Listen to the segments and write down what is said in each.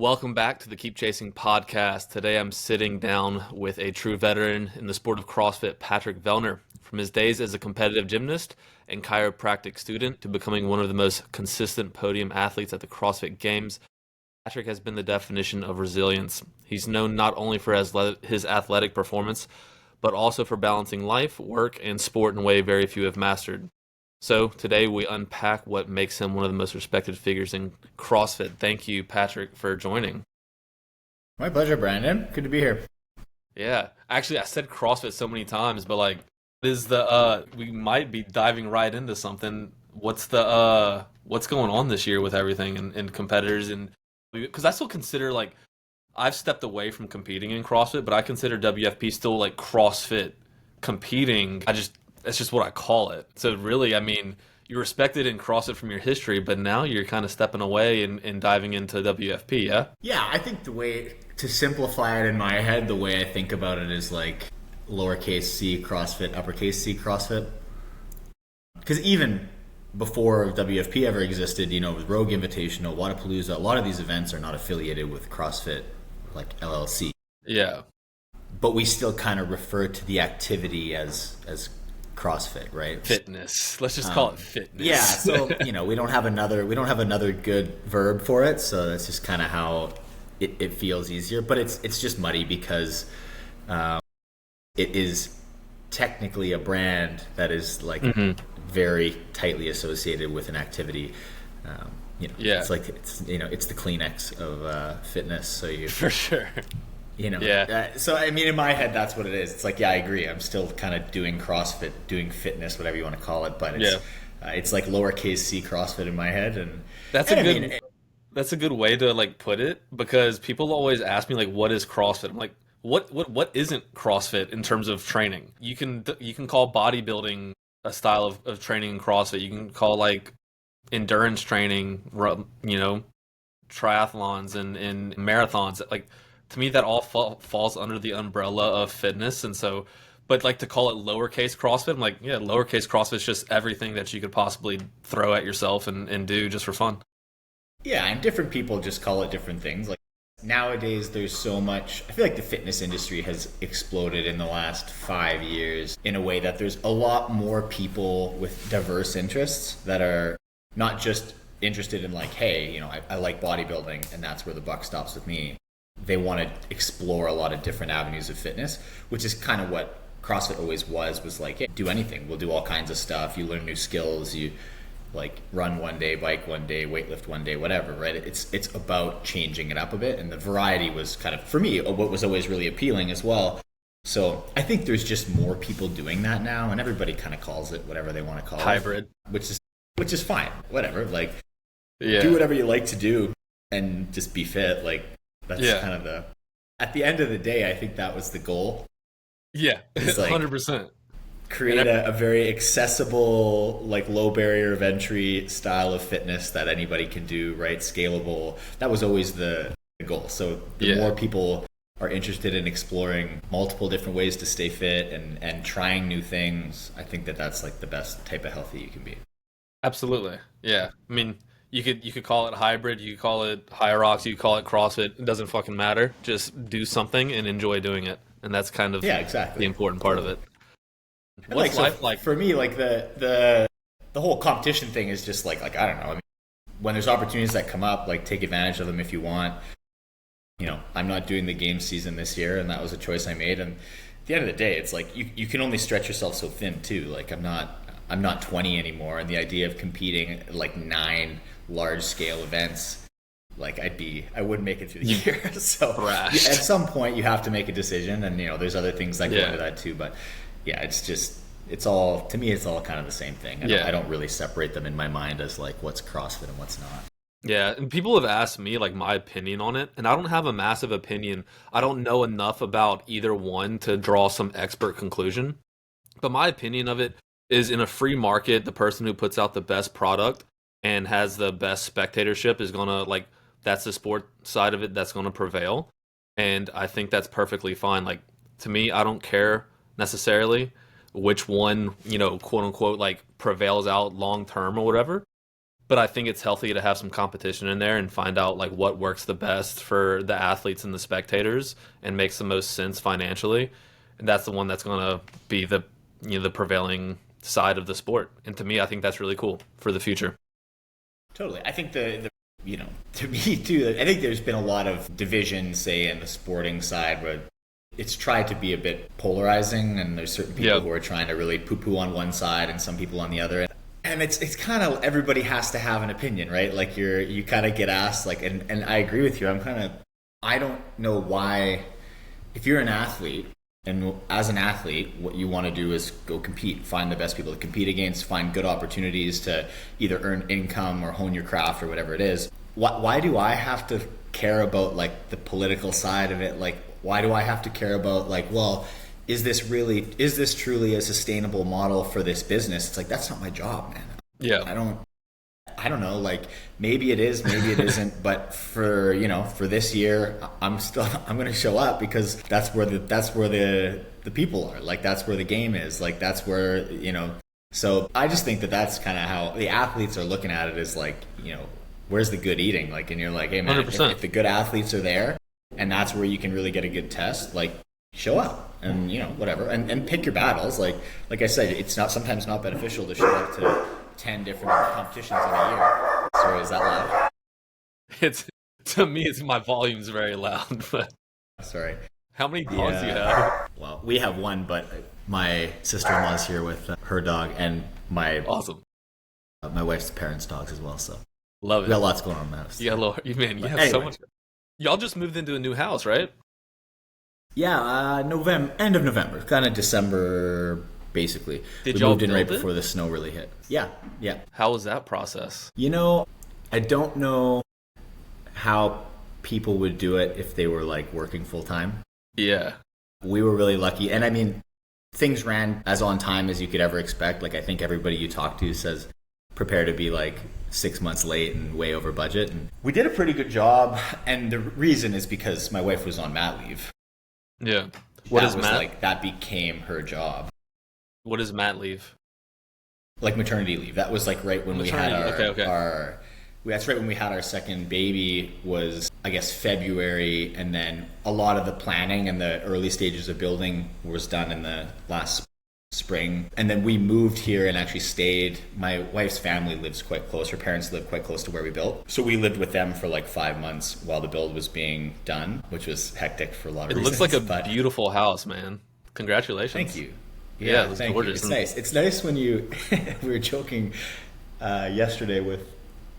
Welcome back to the Keep Chasing podcast. Today I'm sitting down with a true veteran in the sport of CrossFit, Patrick Vellner. From his days as a competitive gymnast and chiropractic student to becoming one of the most consistent podium athletes at the CrossFit Games, Patrick has been the definition of resilience. He's known not only for his athletic performance, but also for balancing life, work, and sport in a way very few have mastered. So today we unpack what makes him one of the most respected figures in CrossFit. Thank you, Patrick, for joining. My pleasure, Brandon. Good to be here. Yeah, actually, I said CrossFit so many times, but we might be diving right into something. What's going on this year with everything and competitors, and because I still consider I've stepped away from competing in CrossFit, but I consider WFP still like CrossFit competing. That's just what I call it. So really, I mean, you're respected in CrossFit from your history, but now you're kind of stepping away and diving into WFP, yeah? Yeah, I think the way to simplify it in my head, the way I think about it is like lowercase c CrossFit, uppercase C CrossFit. Because even before WFP ever existed, with Rogue Invitational, Wadapalooza, a lot of these events are not affiliated with CrossFit, like LLC. Yeah. But we still kind of refer to the activity as CrossFit, right? Fitness. Let's just call it fitness. Yeah, so we don't have another good verb for it, so that's just kind of how it feels easier. But it's just muddy because it is technically a brand that is very tightly associated with an activity. Yeah. It's it's the Kleenex of fitness. So you for sure. Yeah. So I mean, in my head, that's what it is. It's I agree. I'm still kind of doing CrossFit, doing fitness, whatever you want to call it. But it's like lowercase c CrossFit in my head, and that's a good way to put it, because people always ask me what is CrossFit. I'm like, what isn't CrossFit in terms of training? You can call bodybuilding a style of training in CrossFit. You can call endurance training, triathlons and marathons. To me, that all falls under the umbrella of fitness. And so, but to call it lowercase CrossFit, I'm lowercase CrossFit is just everything that you could possibly throw at yourself and do just for fun. Yeah, and different people just call it different things. Nowadays, there's so much. I feel like the fitness industry has exploded in the last 5 years in a way that there's a lot more people with diverse interests that are not just interested in hey, I like bodybuilding and that's where the buck stops with me. They want to explore a lot of different avenues of fitness, which is kind of what CrossFit always was hey, do anything. We'll do all kinds of stuff. You learn new skills. You run one day, bike one day, weightlift one day, whatever, right? It's about changing it up a bit. And the variety was kind of, for me, what was always really appealing as well. So I think there's just more people doing that now, and everybody kind of calls it whatever they want to call hybrid. Which is fine. Whatever. Do whatever you like to do and just be fit. That's kind of at the end of the day, I think that was the goal. Yeah, 100%. Create a very accessible, low barrier of entry style of fitness that anybody can do, right? Scalable. That was always the goal. So the more people are interested in exploring multiple different ways to stay fit and trying new things, I think that's the best type of healthy you can be. Absolutely. Yeah. I mean, you could call it hybrid, you could call it High you could call it CrossFit. It doesn't fucking matter. Just do something and enjoy doing it. And that's kind of the important part of it. What's life like? For me, the whole competition thing is just I don't know. I mean, when there's opportunities that come up, take advantage of them if you want. I'm not doing the game season this year, and that was a choice I made. And at the end of the day, it's you can only stretch yourself so thin too. I'm not 20 anymore, and the idea of competing at 9 large scale events, I wouldn't make it through the year. So at some point you have to make a decision, and there's other things that go into that too. But yeah, it's all, to me, it's all kind of the same thing. I don't really separate them in my mind as what's CrossFit and what's not. Yeah, and people have asked me my opinion on it, and I don't have a massive opinion. I don't know enough about either one to draw some expert conclusion. But my opinion of it is, in a free market, the person who puts out the best product and has the best spectatorship is gonna that's the sport side of it that's gonna prevail. And I think that's perfectly fine. To me, I don't care necessarily which one, quote unquote, prevails out long term or whatever. but I think it's healthy to have some competition in there and find out like what works the best for the athletes and the spectators and makes the most sense financially. And that's the one that's going to be the the prevailing side of the sport. And to me, I think that's really cool for the future. Totally. I think to me too, I think there's been a lot of division, say, in the sporting side where it's tried to be a bit polarizing, and there's certain people who are trying to really poo-poo on one side and some people on the other. And it's kind of, everybody has to have an opinion, right? Like you kind of get asked, like, and I agree with you. I don't know why, if you're an athlete, and as an athlete, what you want to do is go compete, find the best people to compete against, find good opportunities to either earn income or hone your craft or whatever it is. Why do I have to care about like the political side of it? Like, why do I have to care about like, well, is this truly a sustainable model for this business? It's like, that's not my job, man. Yeah. I don't know, like maybe it is, maybe it isn't, but for this year, I'm going to show up because that's where the people are. Like, that's where the game is. Like, that's where, so I just think that's kind of how the athletes are looking at it, is like, where's the good eating? Like, and you're like, hey man, if the good athletes are there and that's where you can really get a good test, like, show up and, whatever, and pick your battles. Like I said, it's sometimes not beneficial to show up to 10 different competitions in a year. Sorry, is that loud? To me, my volume's very loud, but sorry. How many dogs do you have? Well, we have one, but my sister-in-law's here with her dog and my wife's parents' dogs as well. So love it. We got lots going on in the house. You have so much. Y'all just moved into a new house, right? Yeah, end of November, kind of December, basically. We moved in right before the snow really hit. Yeah. How was that process? I don't know how people would do it if they were like working full time. Yeah. We were really lucky. And I mean, things ran as on time as you could ever expect. Like, I think everybody you talk to says prepare to be like 6 months late and way over budget. And we did a pretty good job. And the reason is because my wife was on mat leave. Yeah. That became her job. What is mat leave? Like maternity leave. That was like right when we had that's right when we had our second baby, was I guess February, and then a lot of the planning and the early stages of building was done in the last spring. And then we moved here and actually stayed. My wife's family lives quite close. Her parents live quite close to where we built. So we lived with them for like 5 months while the build was being done, which was hectic for a lot of reasons. It looks like a beautiful house, man. Congratulations. Thank you. Yeah, thank gorgeous. You. It's nice. It's nice when we were joking yesterday with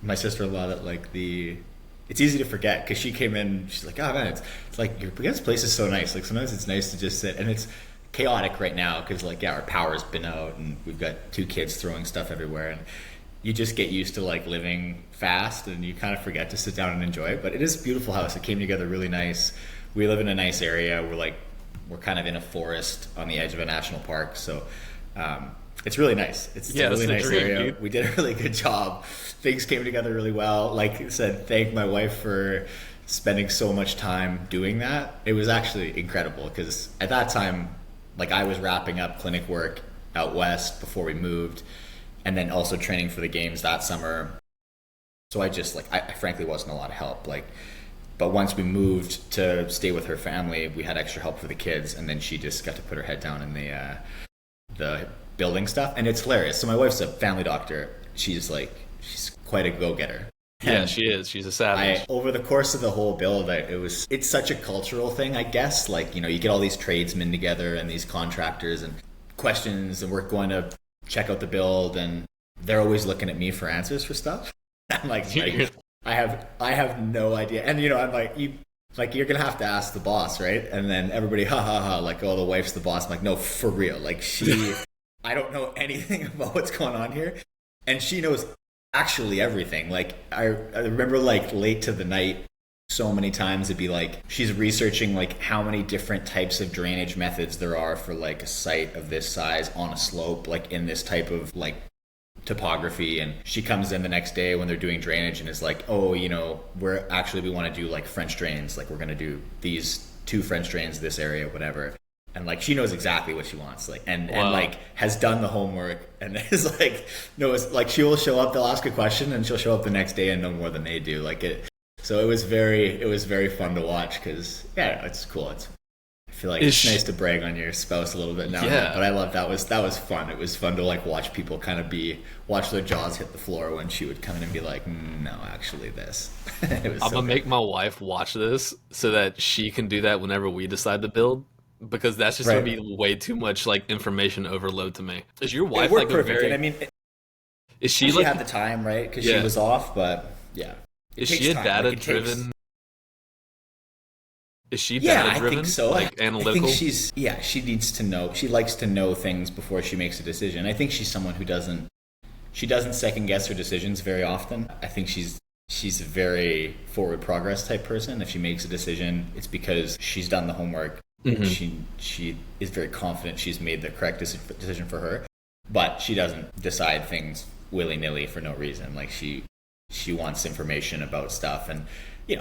my sister-in-law that like it's easy to forget, because she came in, she's like, oh man, it's like this place is so nice. Like, sometimes it's nice to just sit, and it's chaotic right now because like, yeah, our power's been out and we've got 2 kids throwing stuff everywhere, and you just get used to like living fast and you kind of forget to sit down and enjoy it. But it is a beautiful house. It came together really nice. We live in a nice area. We're kind of in a forest on the edge of a national park, so it's really nice. It's a really nice area. We did a really good job. Things came together really well. Like I said, thank my wife for spending so much time doing that. It was actually incredible, because at that time, like, I was wrapping up clinic work out west before we moved, and then also training for the games that summer. So I frankly wasn't a lot of help. But once we moved to stay with her family, we had extra help for the kids, and then she just got to put her head down in the building stuff. And it's hilarious. So my wife's a family doctor. She's quite a go-getter. Yeah, she is. She's a savage. Over the course of the whole build, it's such a cultural thing, I guess. Like, you get all these tradesmen together and these contractors and questions, and we're going to check out the build, and they're always looking at me for answers for stuff. I'm like, I have no idea. And I'm like, you're gonna have to ask the boss, right? And then everybody, ha ha ha, like, oh, the wife's the boss. I'm like, no, for real. Like, I don't know anything about what's going on here, and she knows actually everything. Like, I remember, like, late to the night, so many times it'd be like she's researching like how many different types of drainage methods there are for like a site of this size on a slope, like in this type of like topography. And she comes in the next day when they're doing drainage and is like, oh, we want to do like French drains, like we're going to do these 2 French drains this area, whatever. And like she knows exactly what she wants, like and Wow. like has done the homework and is like knows like she will show up, they'll ask a question and she'll show up the next day and know more than they do. Like it so it was very fun to watch because yeah, it's cool. I feel like it's nice to brag on your spouse a little bit now. Yeah. But I love that was fun. It was fun to like watch people kind of watch their jaws hit the floor when she would come in and be like, no, actually this. It was I'm so gonna good. make my wife watch this so that she can do that whenever we decide to build, because that's just gonna Right. be way too much like information overload to me. Is your It wife worked like a perfect. And I very? mean, Is she she like? had the time, right? Because she Yeah. was off, but yeah. It Is takes she a time. data Like it takes driven? Is she Yeah, data I driven? think so. Like I think analytical? she needs to know. She likes to know things before she makes a decision. I think she's someone who doesn't second guess her decisions very often. I think she's a very forward progress type person. If she makes a decision, it's because she's done the homework. Mhm. She is very confident she's made the correct decision for her, but she doesn't decide things willy-nilly for no reason. Like she wants information about stuff, and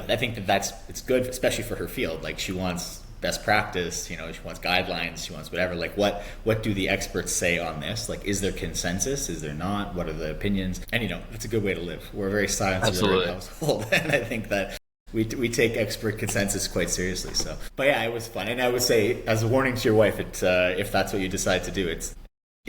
I think it's good, especially for her field. Like she wants best practice, she wants guidelines, she wants whatever. Like what do the experts say on this? Like, is there consensus? Is there not? What are the opinions? And it's a good way to live. We're a very science-driven Absolutely. household, and I think that we take expert consensus quite seriously. So, but yeah, it was fun. And I would say, as a warning to your wife, if that's what you decide to do,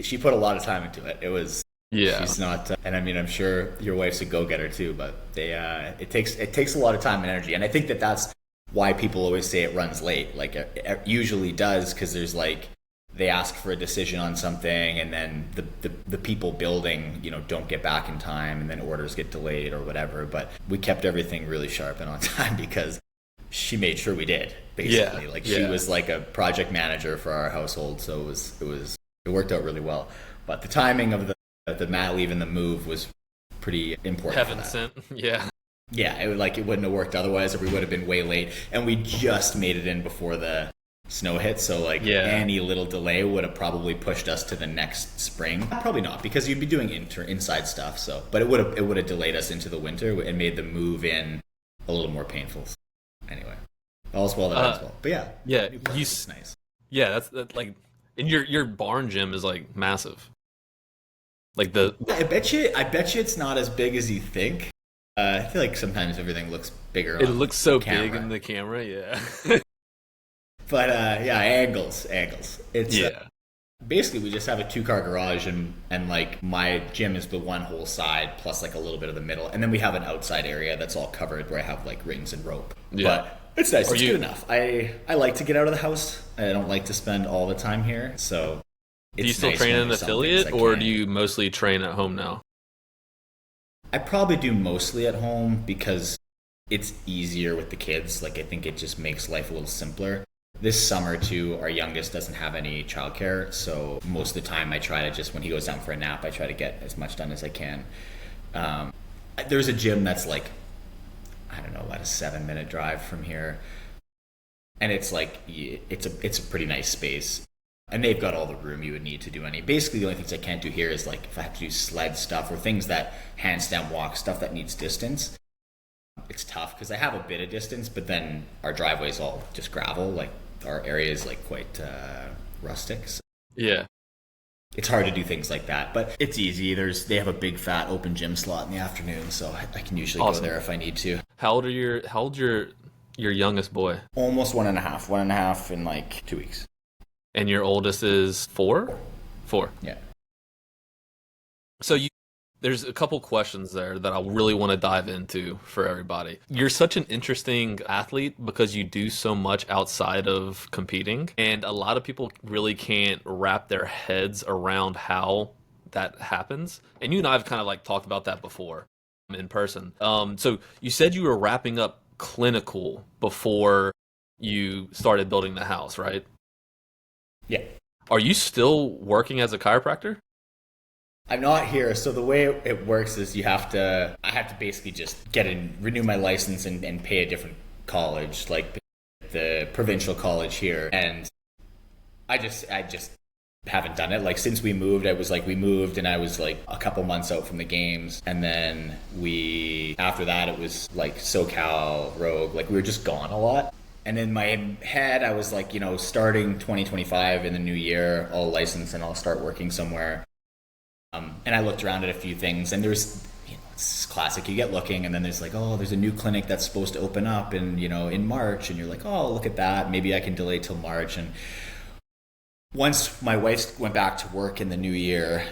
she put a lot of time into it. It was. Yeah. She's not, and I mean, I'm sure your wife's a go-getter too, but it takes a lot of time and energy, and I think that's why people always say it runs late. Like it usually does, because there's like they ask for a decision on something, and then the people building don't get back in time, and then orders get delayed or whatever. But we kept everything really sharp and on time because she made sure we did, basically. Yeah. Like Yeah. she was like a project manager for our household, so it worked out really well. But the timing of the mat leave and the move was pretty important. Heaven for that. sent. Yeah. Yeah, it wouldn't have worked otherwise, or we would have been way late. And we just made it in before the snow hit, so like Yeah. any little delay would have probably pushed us to the next spring. Probably not, because you'd be doing inside stuff. So, but it would have delayed us into the winter and made the move in a little more painful. Anyway, all's well that ends well. But yeah, Yeah. new place is nice. Yeah. That's like, and your barn gym is like massive. Like the I bet you it's not as big as you think. I feel like sometimes everything looks bigger. it on looks so camera. big in the camera. Yeah. But yeah, angles. It's Yeah. basically we just have a 2-car garage, and like my gym is the one whole side plus like a little bit of the middle, and then we have an outside area that's all covered where I have like rings and rope. Yeah. But it's nice. Are It's you- good enough. I like to get out of the house. I don't like to spend all the time here, so. Do you It's still nice train when in an there's some things affiliate, I or can. do you mostly train at home now? I probably do mostly at home because it's easier with the kids. Like I think it just makes life a little simpler. This summer too, our youngest doesn't have any childcare, so most of the time I try to just, when he goes down for a nap, I try to get as much done as I can. There's a gym that's like, I don't know, about a 7-minute drive from here, and it's like it's a pretty nice space. And they've got all the room you would need to do any. Basically, the only things I can't do here is like if I have to do sled stuff or things that handstand walk, stuff that needs distance. It's tough because I have a bit of distance, but then our driveway's all just gravel. Like our area is like quite rustic. So Yeah. it's hard to do things like that, but it's easy. They have a big fat open gym slot in the afternoon, so I can usually Awesome. go there if I need to. How old's your youngest boy? Almost 1.5 in like 2 weeks. And your oldest is 4? 4. Yeah. So there's a couple questions there that I really want to dive into for everybody. You're such an interesting athlete because you do so much outside of competing, and a lot of people really can't wrap their heads around how that happens. And you and I have kind of like talked about that before in person. So you said you were wrapping up clinical before you started building the house, right? Yeah. Are you still working as a chiropractor? I'm not here, so the way it works is I have to basically just renew my license and pay a different college, like the provincial college here, and I just haven't done it. Like since we moved, we moved and I was like a couple months out from the games, and then after that it was like SoCal, Rogue, like we were just gone a lot. And in my head, I was like, starting 2025 in the new year, I'll license and I'll start working somewhere. And I looked around at a few things, and there's, it's classic. You get looking, and then there's like, oh, there's a new clinic that's supposed to open up in March, and you're like, oh, look at that. Maybe I can delay till March. And once my wife went back to work in the new year,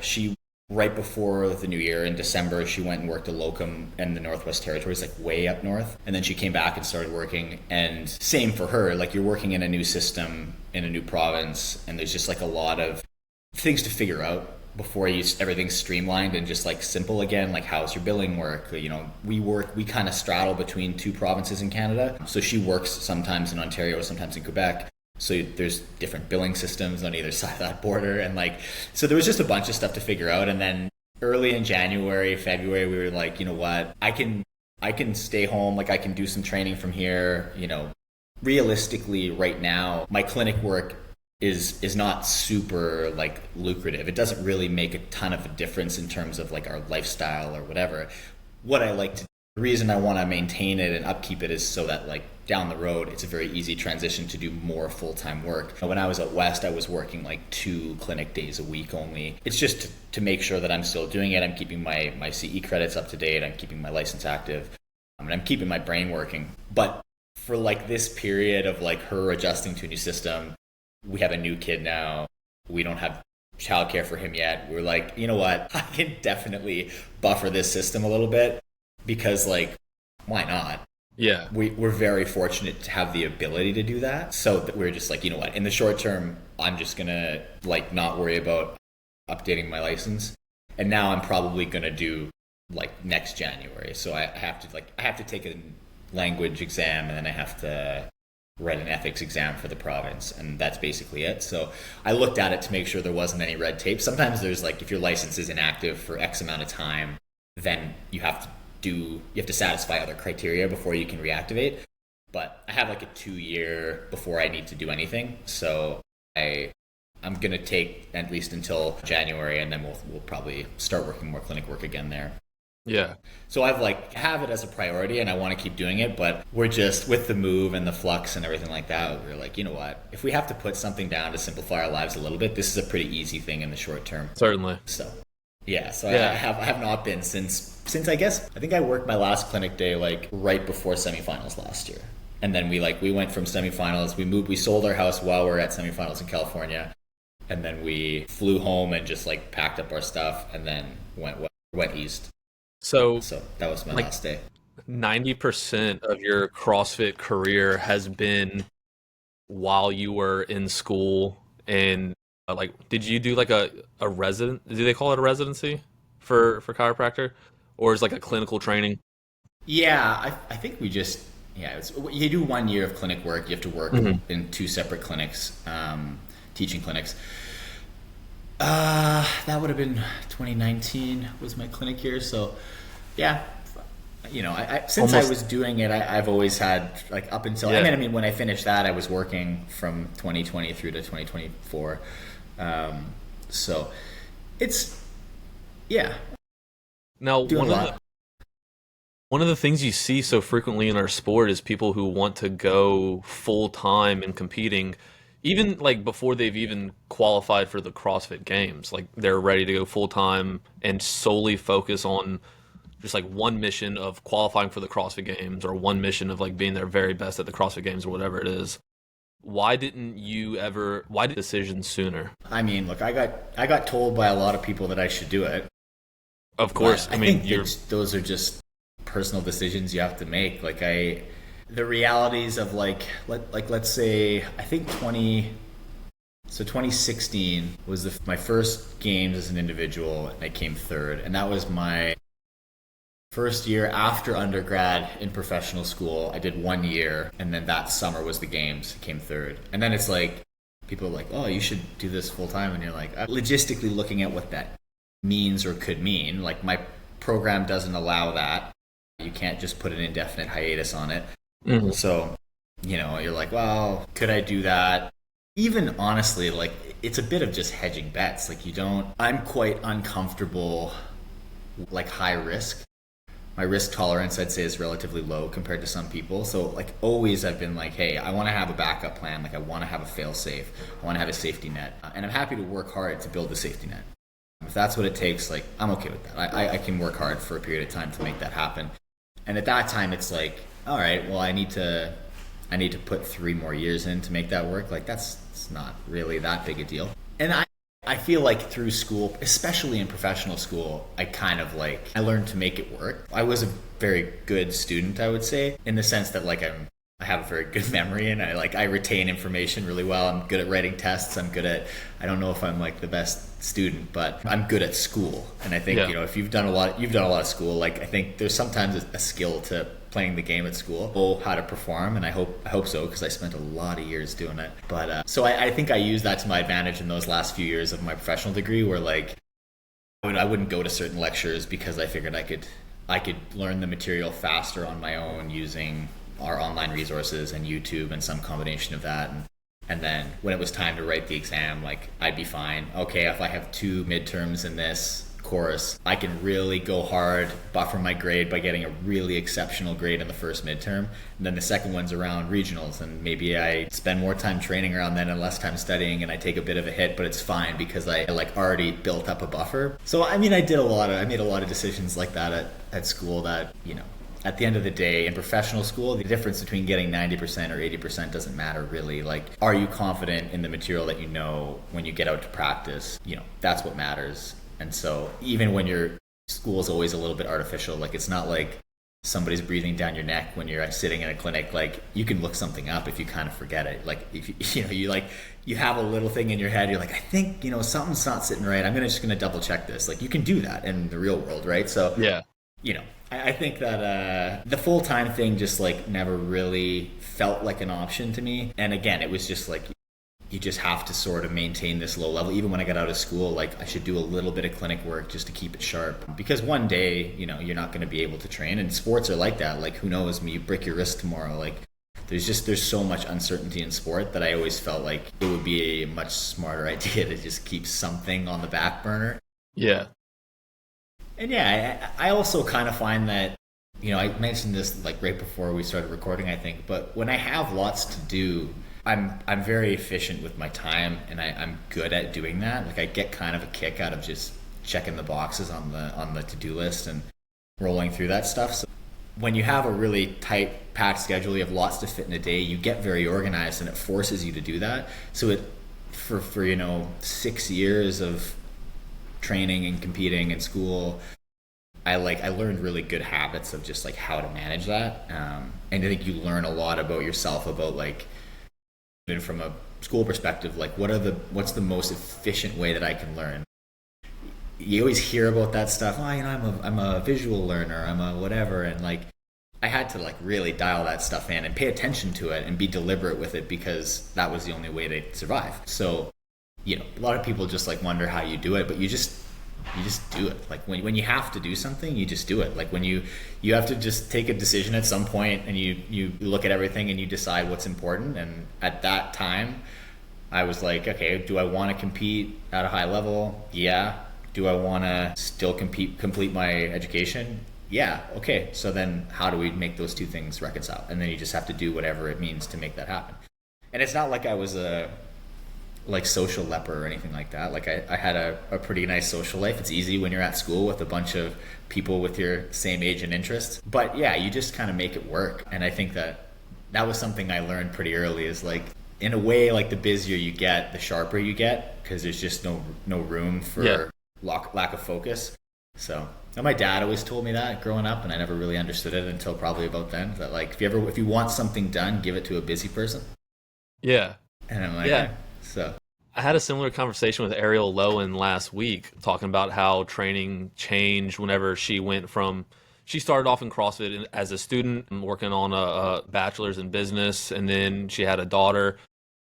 right before the new year in December, she went and worked a locum in the Northwest Territories, like way up north. And then she came back and started working. And same for her, like you're working in a new system, in a new province, and there's just like a lot of things to figure out before everything's streamlined and just like simple again. Like, how's your billing work? We kind of straddle between two provinces in Canada. So she works sometimes in Ontario, sometimes in Quebec. So there's different billing systems on either side of that border. And so there was just a bunch of stuff to figure out. And then early in January, February, we were like, you know what, I can stay home. Like I can do some training from here. Realistically right now, my clinic work is not super like lucrative. It doesn't really make a ton of a difference in terms of like our lifestyle or whatever. What I like to The reason I want to maintain it and upkeep it is so that like down the road, it's a very easy transition to do more full-time work. When I was at West, I was working like 2 clinic days a week only. It's just to make sure that I'm still doing it. I'm keeping my CE credits up to date. I'm keeping my license active. And I'm keeping my brain working. But for like this period of like her adjusting to a new system, we have a new kid now. We don't have childcare for him yet. We're like, you know what? I can definitely buffer this system a little bit. Because like, why not? Yeah. We're very fortunate to have the ability to do that. So that we're just like, you know what, in the short term, I'm just gonna like not worry about updating my license. And now I'm probably gonna do like next January. So I have to take a language exam, and then I have to write an ethics exam for the province, and that's basically it. So I looked at it to make sure there wasn't any red tape. Sometimes there's like, if your license is inactive for X amount of time, then you have to satisfy other criteria before you can reactivate. But I have like a 2-year before I need to do anything. So I'm going to take at least until January, and then we'll probably start working more clinic work again there. Yeah. So I've like have it as a priority, and I want to keep doing it, but we're just with the move and the flux and everything like that. We're like, you know what, if we have to put something down to simplify our lives a little bit, this is a pretty easy thing in the short term. Certainly. So yeah, I have not been since I think I worked my last clinic day like right before semifinals last year. And then we went from semifinals, we sold our house while we were at semifinals in California. And then we flew home and just like packed up our stuff and then went east. So that was my last day. 90% of your CrossFit career has been while you were in school. And did you do like a resident? Do they call it a residency for chiropractor, or is like a clinical training? Yeah, I think we just you do 1 year of clinic work. You have to work in 2 separate clinics, teaching clinics. That would have been 2019 was my clinic year. So yeah, since I was doing it, I've always had like up until I mean when I finished that, I was working from 2020 through to 2024. So it's Now one of the things you see so frequently in our sport is people who want to go full time in competing, even like before they've even qualified for the CrossFit Games. Like they're ready to go full time and solely focus on just like one mission of qualifying for the CrossFit Games, or one mission of like being their very best at the CrossFit Games, or whatever it is. Why did decision sooner? I mean, look, I got told by a lot of people that I should do it. Of course. I mean, those are just personal decisions you have to make. Like the realities of let's say, I think 2016 was my first games as an individual, and I came third. And that was my first year after undergrad in professional school. I did 1 year, and then that summer was the games. I came third. And then it's like, people are like, oh, you should do this full time. And you're like, logistically looking at what that means or could mean, like my program doesn't allow that. You can't just put an indefinite hiatus on it. Mm-hmm. So, you're like, well, could I do that? Even honestly, like it's a bit of just hedging bets. Like I'm quite uncomfortable, like high risk. my risk tolerance, I'd say, is relatively low compared to some people. So like always I've been like, hey, I want to have a backup plan. Like I want to have a fail safe. I want to have a safety net. And I'm happy to work hard to build the safety net. If that's what it takes, like I'm okay with that. I can work hard for a period of time to make that happen. And at that time it's like, all right, well I need to put 3 more years in to make that work. Like it's not really that big a deal. And I feel like through school, especially in professional school, I learned to make it work. I was a very good student, I would say, in the sense that like I have a very good memory and I retain information really well. I'm good at writing tests. I don't know if I'm like the best student, but I'm good at school. And I think, if you've done a lot of school, like I think there's sometimes a skill to playing the game at school, how to perform, and I hope so, because I spent a lot of years doing it. But so I think I used that to my advantage in those last few years of my professional degree, where like I wouldn't go to certain lectures because I figured I could learn the material faster on my own using our online resources and YouTube and some combination of that. And then when it was time to write the exam, like I'd be fine. Okay, if I have 2 midterms in this course, I can really go hard, buffer my grade by getting a really exceptional grade in the first midterm. And then the second one's around regionals, and maybe I spend more time training around then and less time studying, and I take a bit of a hit, but it's fine because I like already built up a buffer. So I mean, I made a lot of decisions like that at school that, at the end of the day, in professional school, the difference between getting 90% or 80% doesn't matter really. Like, are you confident in the material that you know when you get out to practice? That's what matters. And so even when your school is always a little bit artificial, like it's not like somebody's breathing down your neck when you're sitting in a clinic. Like you can look something up if you kind of forget it. Like if you have a little thing in your head, you're like, I think, something's not sitting right. I'm just going to double check this. Like you can do that in the real world, right? So, Yeah. I think that the full-time thing just like never really felt like an option to me. And again, it was just like, you just have to sort of maintain this low level. Even when I got out of school, like I should do a little bit of clinic work just to keep it sharp, because one day, you're not going to be able to train, and sports are like that. Like who knows, you break your wrist tomorrow. Like there's so much uncertainty in sport that I always felt like it would be a much smarter idea to just keep something on the back burner. Yeah. And yeah, I also kind of find that, I mentioned this like right before we started recording, I think, but when I have lots to do, I'm very efficient with my time, and I'm good at doing that. Like I get kind of a kick out of just checking the boxes on the to-do list and rolling through that stuff. So when you have a really tight packed schedule, you have lots to fit in a day, you get very organized, and it forces you to do that. So for 6 years of training and competing in school, I learned really good habits of just like how to manage that. And I think you learn a lot about yourself, about like, even from a school perspective, like what's the most efficient way that I can learn. You always hear about that stuff. Oh, I'm a visual learner, I'm a whatever. And like, I had to like really dial that stuff in and pay attention to it and be deliberate with it, because that was the only way to survive. So, a lot of people just like wonder how you do it, but you just do it. Like when you have to do something, you just do it. Like when you have to just take a decision at some point, and you look at everything and you decide what's important. And at that time I was like, okay, do I want to compete at a high level? Yeah. Do I want to still complete my education? Yeah. Okay. So then how do we make those two things reconcile? And then you just have to do whatever it means to make that happen. And it's not like I was a social leper or anything like that. Like I had a pretty nice social life. It's easy when you're at school with a bunch of people with your same age and interests. But yeah, you just kind of make it work. And I think that was something I learned pretty early, is like, in a way, like the busier you get, the sharper you get, because there's just no room for lack of focus. So, and my dad always told me that growing up, and I never really understood it until probably about then, that like if you want something done, give it to a busy person. Yeah. And I'm like, yeah. So I had a similar conversation with Ariel Lowen last week, talking about how training changed whenever she started off in CrossFit as a student, working on a bachelor's in business, and then she had a daughter.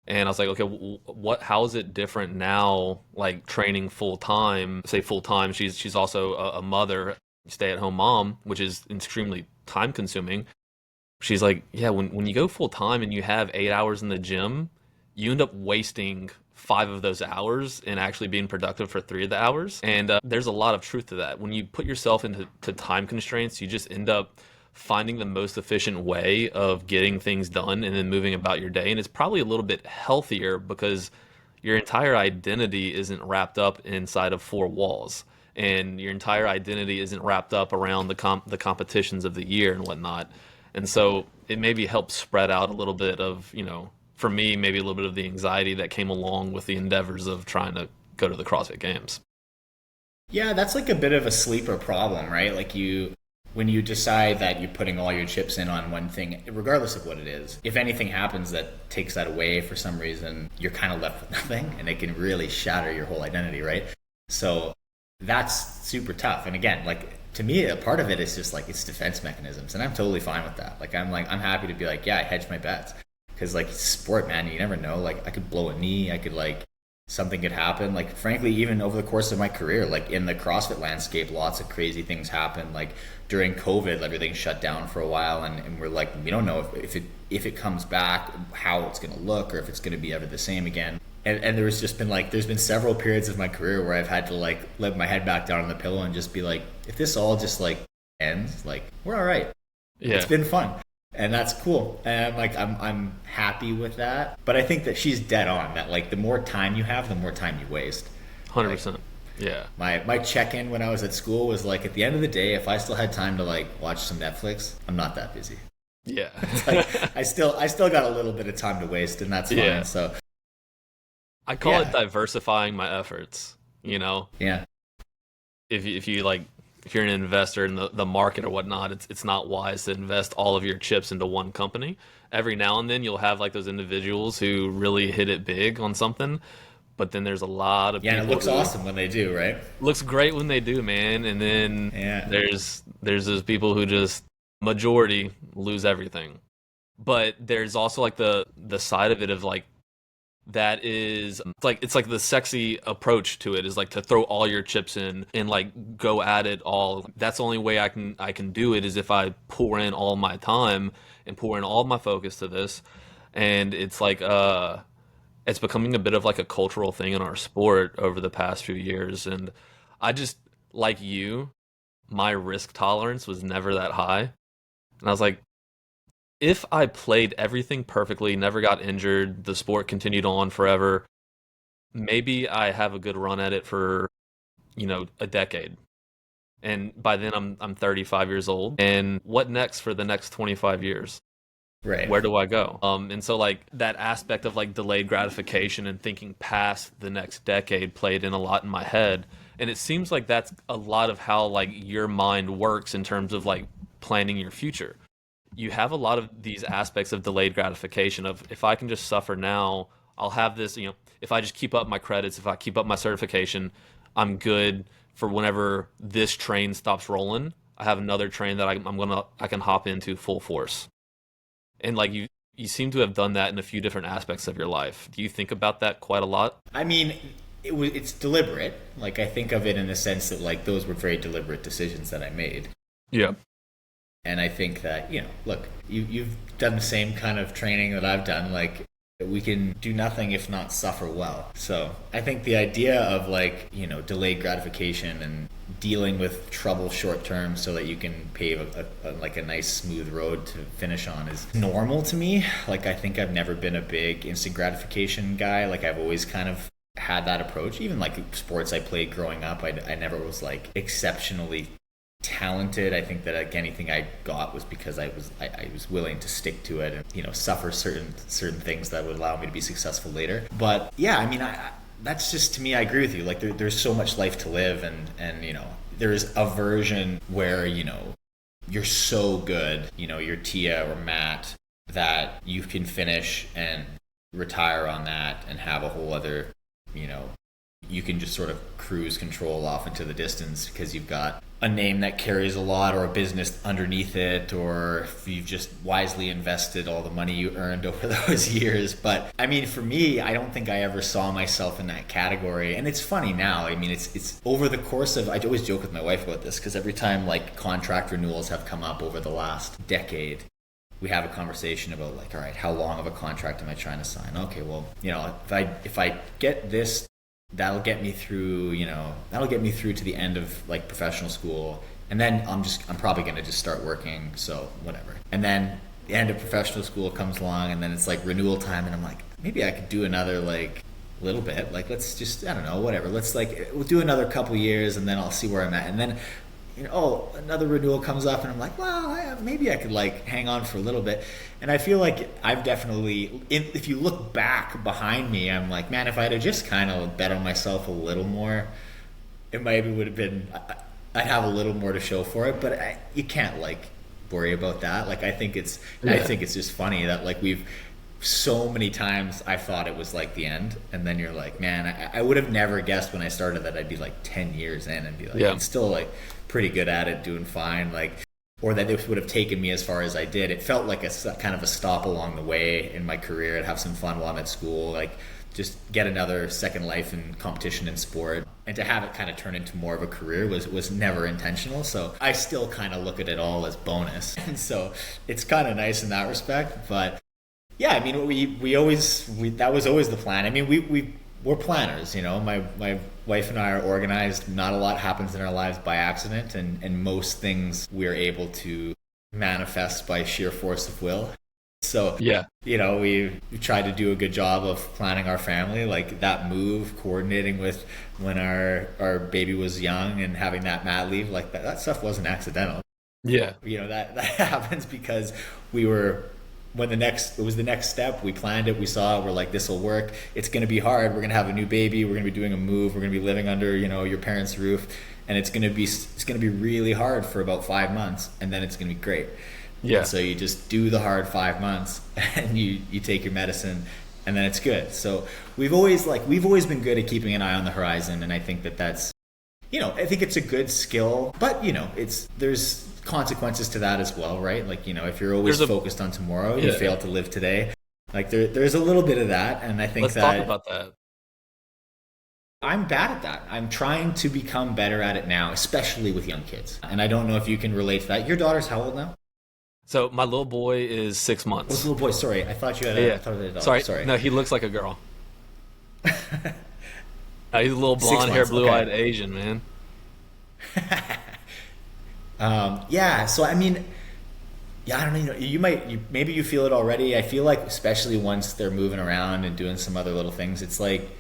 And I was like, okay, how is it different now, like training full time? Say full time, she's also a mother, stay-at-home mom, which is extremely time consuming. She's like, yeah, when you go full time and you have 8 hours in the gym, you end up wasting 5 of those hours and actually being productive for 3 of the hours. And there's a lot of truth to that. When you put yourself into time constraints, you just end up finding the most efficient way of getting things done and then moving about your day. And it's probably a little bit healthier because your entire identity isn't wrapped up inside of 4 walls. And your entire identity isn't wrapped up around the competitions of the year and whatnot. And so it maybe helps spread out a little bit of, for me, maybe a little bit of the anxiety that came along with the endeavors of trying to go to the CrossFit Games. Yeah, that's like a bit of a sleeper problem, right? Like when you decide that you're putting all your chips in on one thing, regardless of what it is, if anything happens that takes that away for some reason, you're kind of left with nothing, and it can really shatter your whole identity, right? So that's super tough. And again, like, to me, a part of it is just like, it's defense mechanisms, and I'm totally fine with that. Like, I'm happy to be like, yeah, I hedge my bets, because like, sport, man, you never know. Like, I could blow a knee, I could like, something could happen. Like, frankly, even over the course of my career, like in the CrossFit landscape, lots of crazy things happen. Like during COVID, everything shut down for a while, and we're like, we don't know if it comes back, how it's going to look, or if it's going to be ever the same again. And there's been several periods of my career where I've had to like let my head back down on the pillow and just be like, if this all just like ends, like, we're all right. Yeah. It's been fun. And that's cool. And I'm happy with that. But I think that she's dead on that. Like, the more time you have, the more time you waste. 100%. Like, yeah. My check-in when I was at school was like, at the end of the day, if I still had time to like watch some Netflix, I'm not that busy. Yeah. Like, I still got a little bit of time to waste, and that's fine. Yeah. So I call it diversifying my efforts, Yeah. If you're an investor in the market or whatnot, it's not wise to invest all of your chips into one company. Every now and then you'll have like those individuals who really hit it big on something, but then there's a lot of people. Yeah, it looks awesome when they do, right? Looks great when they do, man. And then there's those people who just majority lose everything. But there's also like the side of it of like, that is it's like the sexy approach to it is like to throw all your chips in and like go at it all. That's the only way I can do it, is if I pour in all my time and pour in all my focus to this. And it's like it's becoming a bit of like a cultural thing in our sport over the past few years. And I just, like you, my risk tolerance was never that high. And I was like, if I played everything perfectly, never got injured, the sport continued on forever, maybe I have a good run at it for, a decade. And by then I'm 35 years old. And what next for the next 25 years? Right. Where do I go? And so like that aspect of like delayed gratification and thinking past the next decade played in a lot in my head. And it seems like that's a lot of how like your mind works in terms of like planning your future. You have a lot of these aspects of delayed gratification of, if I can just suffer now, I'll have this, if I just keep up my credits, if I keep up my certification, I'm good for whenever this train stops rolling. I have another train that I can hop into full force. And like you seem to have done that in a few different aspects of your life. Do you think about that quite a lot? I mean, it's deliberate. Like, I think of it in the sense that like those were very deliberate decisions that I made. Yeah. And I think that, look, you've done the same kind of training that I've done. Like, we can do nothing if not suffer well. So I think the idea of like, delayed gratification and dealing with trouble short term so that you can pave a nice smooth road to finish on is normal to me. Like, I think I've never been a big instant gratification guy. Like, I've always kind of had that approach. Even like sports I played growing up, I never was like exceptionally talented. I think that like anything I got was because I was willing to stick to it and suffer certain things that would allow me to be successful later. But yeah, I mean, that's just, to me, I agree with you. Like, there's so much life to live, and there's a version where you're so good, you're Tia or Matt, that you can finish and retire on that and have a whole other, you can just sort of cruise control off into the distance because you've got a name that carries a lot, or a business underneath it, or if you've just wisely invested all the money you earned over those years. But I mean, for me, I don't think I ever saw myself in that category. And it's funny now. I mean, it's over the course of, I always joke with my wife about this, because every time like contract renewals have come up over the last decade, we have a conversation about like, all right, how long of a contract am I trying to sign? Okay, well, if I get this, that'll get me through to the end of like professional school. And then I'm probably going to just start working. So whatever. And then the end of professional school comes along, and then it's like renewal time. And I'm like, maybe I could do another like little bit. Like, let's just, I don't know, whatever. We'll do another couple years, and then I'll see where I'm at. And then, another renewal comes up, and I'm like, well, maybe I could like hang on for a little bit. And I feel like I've definitely, if you look back behind me, I'm like, man, if I'd have just kind of bet on myself a little more, it maybe would have been, I'd have a little more to show for it. But you can't like worry about that. Like, I think it's just funny that like we've so many times I thought it was like the end, and then you're like, man, I would have never guessed when I started that I'd be like 10 years in and be like, I'm still like pretty good at it, doing fine, like, or that it would have taken me as far as I did. It felt like a kind of a stop along the way in my career. I'd have some fun while I'm at school, like just get another second life in competition and sport, and to have it kind of turn into more of a career was never intentional. So I still kind of look at it all as bonus, and so it's kind of nice in that respect. But yeah, I mean, we always that was always the plan. I mean, we're planners, my wife and I are organized. Not a lot happens in our lives by accident, and most things we're able to manifest by sheer force of will. So, we tried to do a good job of planning our family, like that move, coordinating with when our baby was young and having that mat leave, like that stuff wasn't accidental. Yeah. That happens because it was the next step. We planned it. We saw it. We're like, this will work. It's going to be hard. We're going to have a new baby. We're going to be doing a move. We're going to be living under, your parents' roof. And it's going to be really hard for about 5 months. And then it's going to be great. Yeah. And so you just do the hard 5 months, and you take your medicine, and then it's good. So we've always been good at keeping an eye on the horizon. And I think that's, I think it's a good skill, but there's consequences to that as well, right? Like, if you're always focused on tomorrow, you fail to live today. Like there's a little bit of that. And I think let's talk about that. I'm bad at that. I'm trying to become better at it now, especially with young kids. And I don't know if you can relate to that. Your daughter's how old now? So my little boy is 6 months. What's little boy? Sorry, I thought you had I thought it was a dog. Sorry. No, he looks like a girl. He's a little blonde hair, blue-eyed Asian, man. So I mean, I don't know, maybe you feel it already. I feel like, especially once they're moving around and doing some other little things, it's like,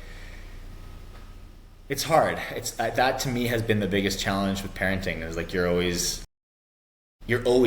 it's hard. That to me has been the biggest challenge with parenting, is like you're always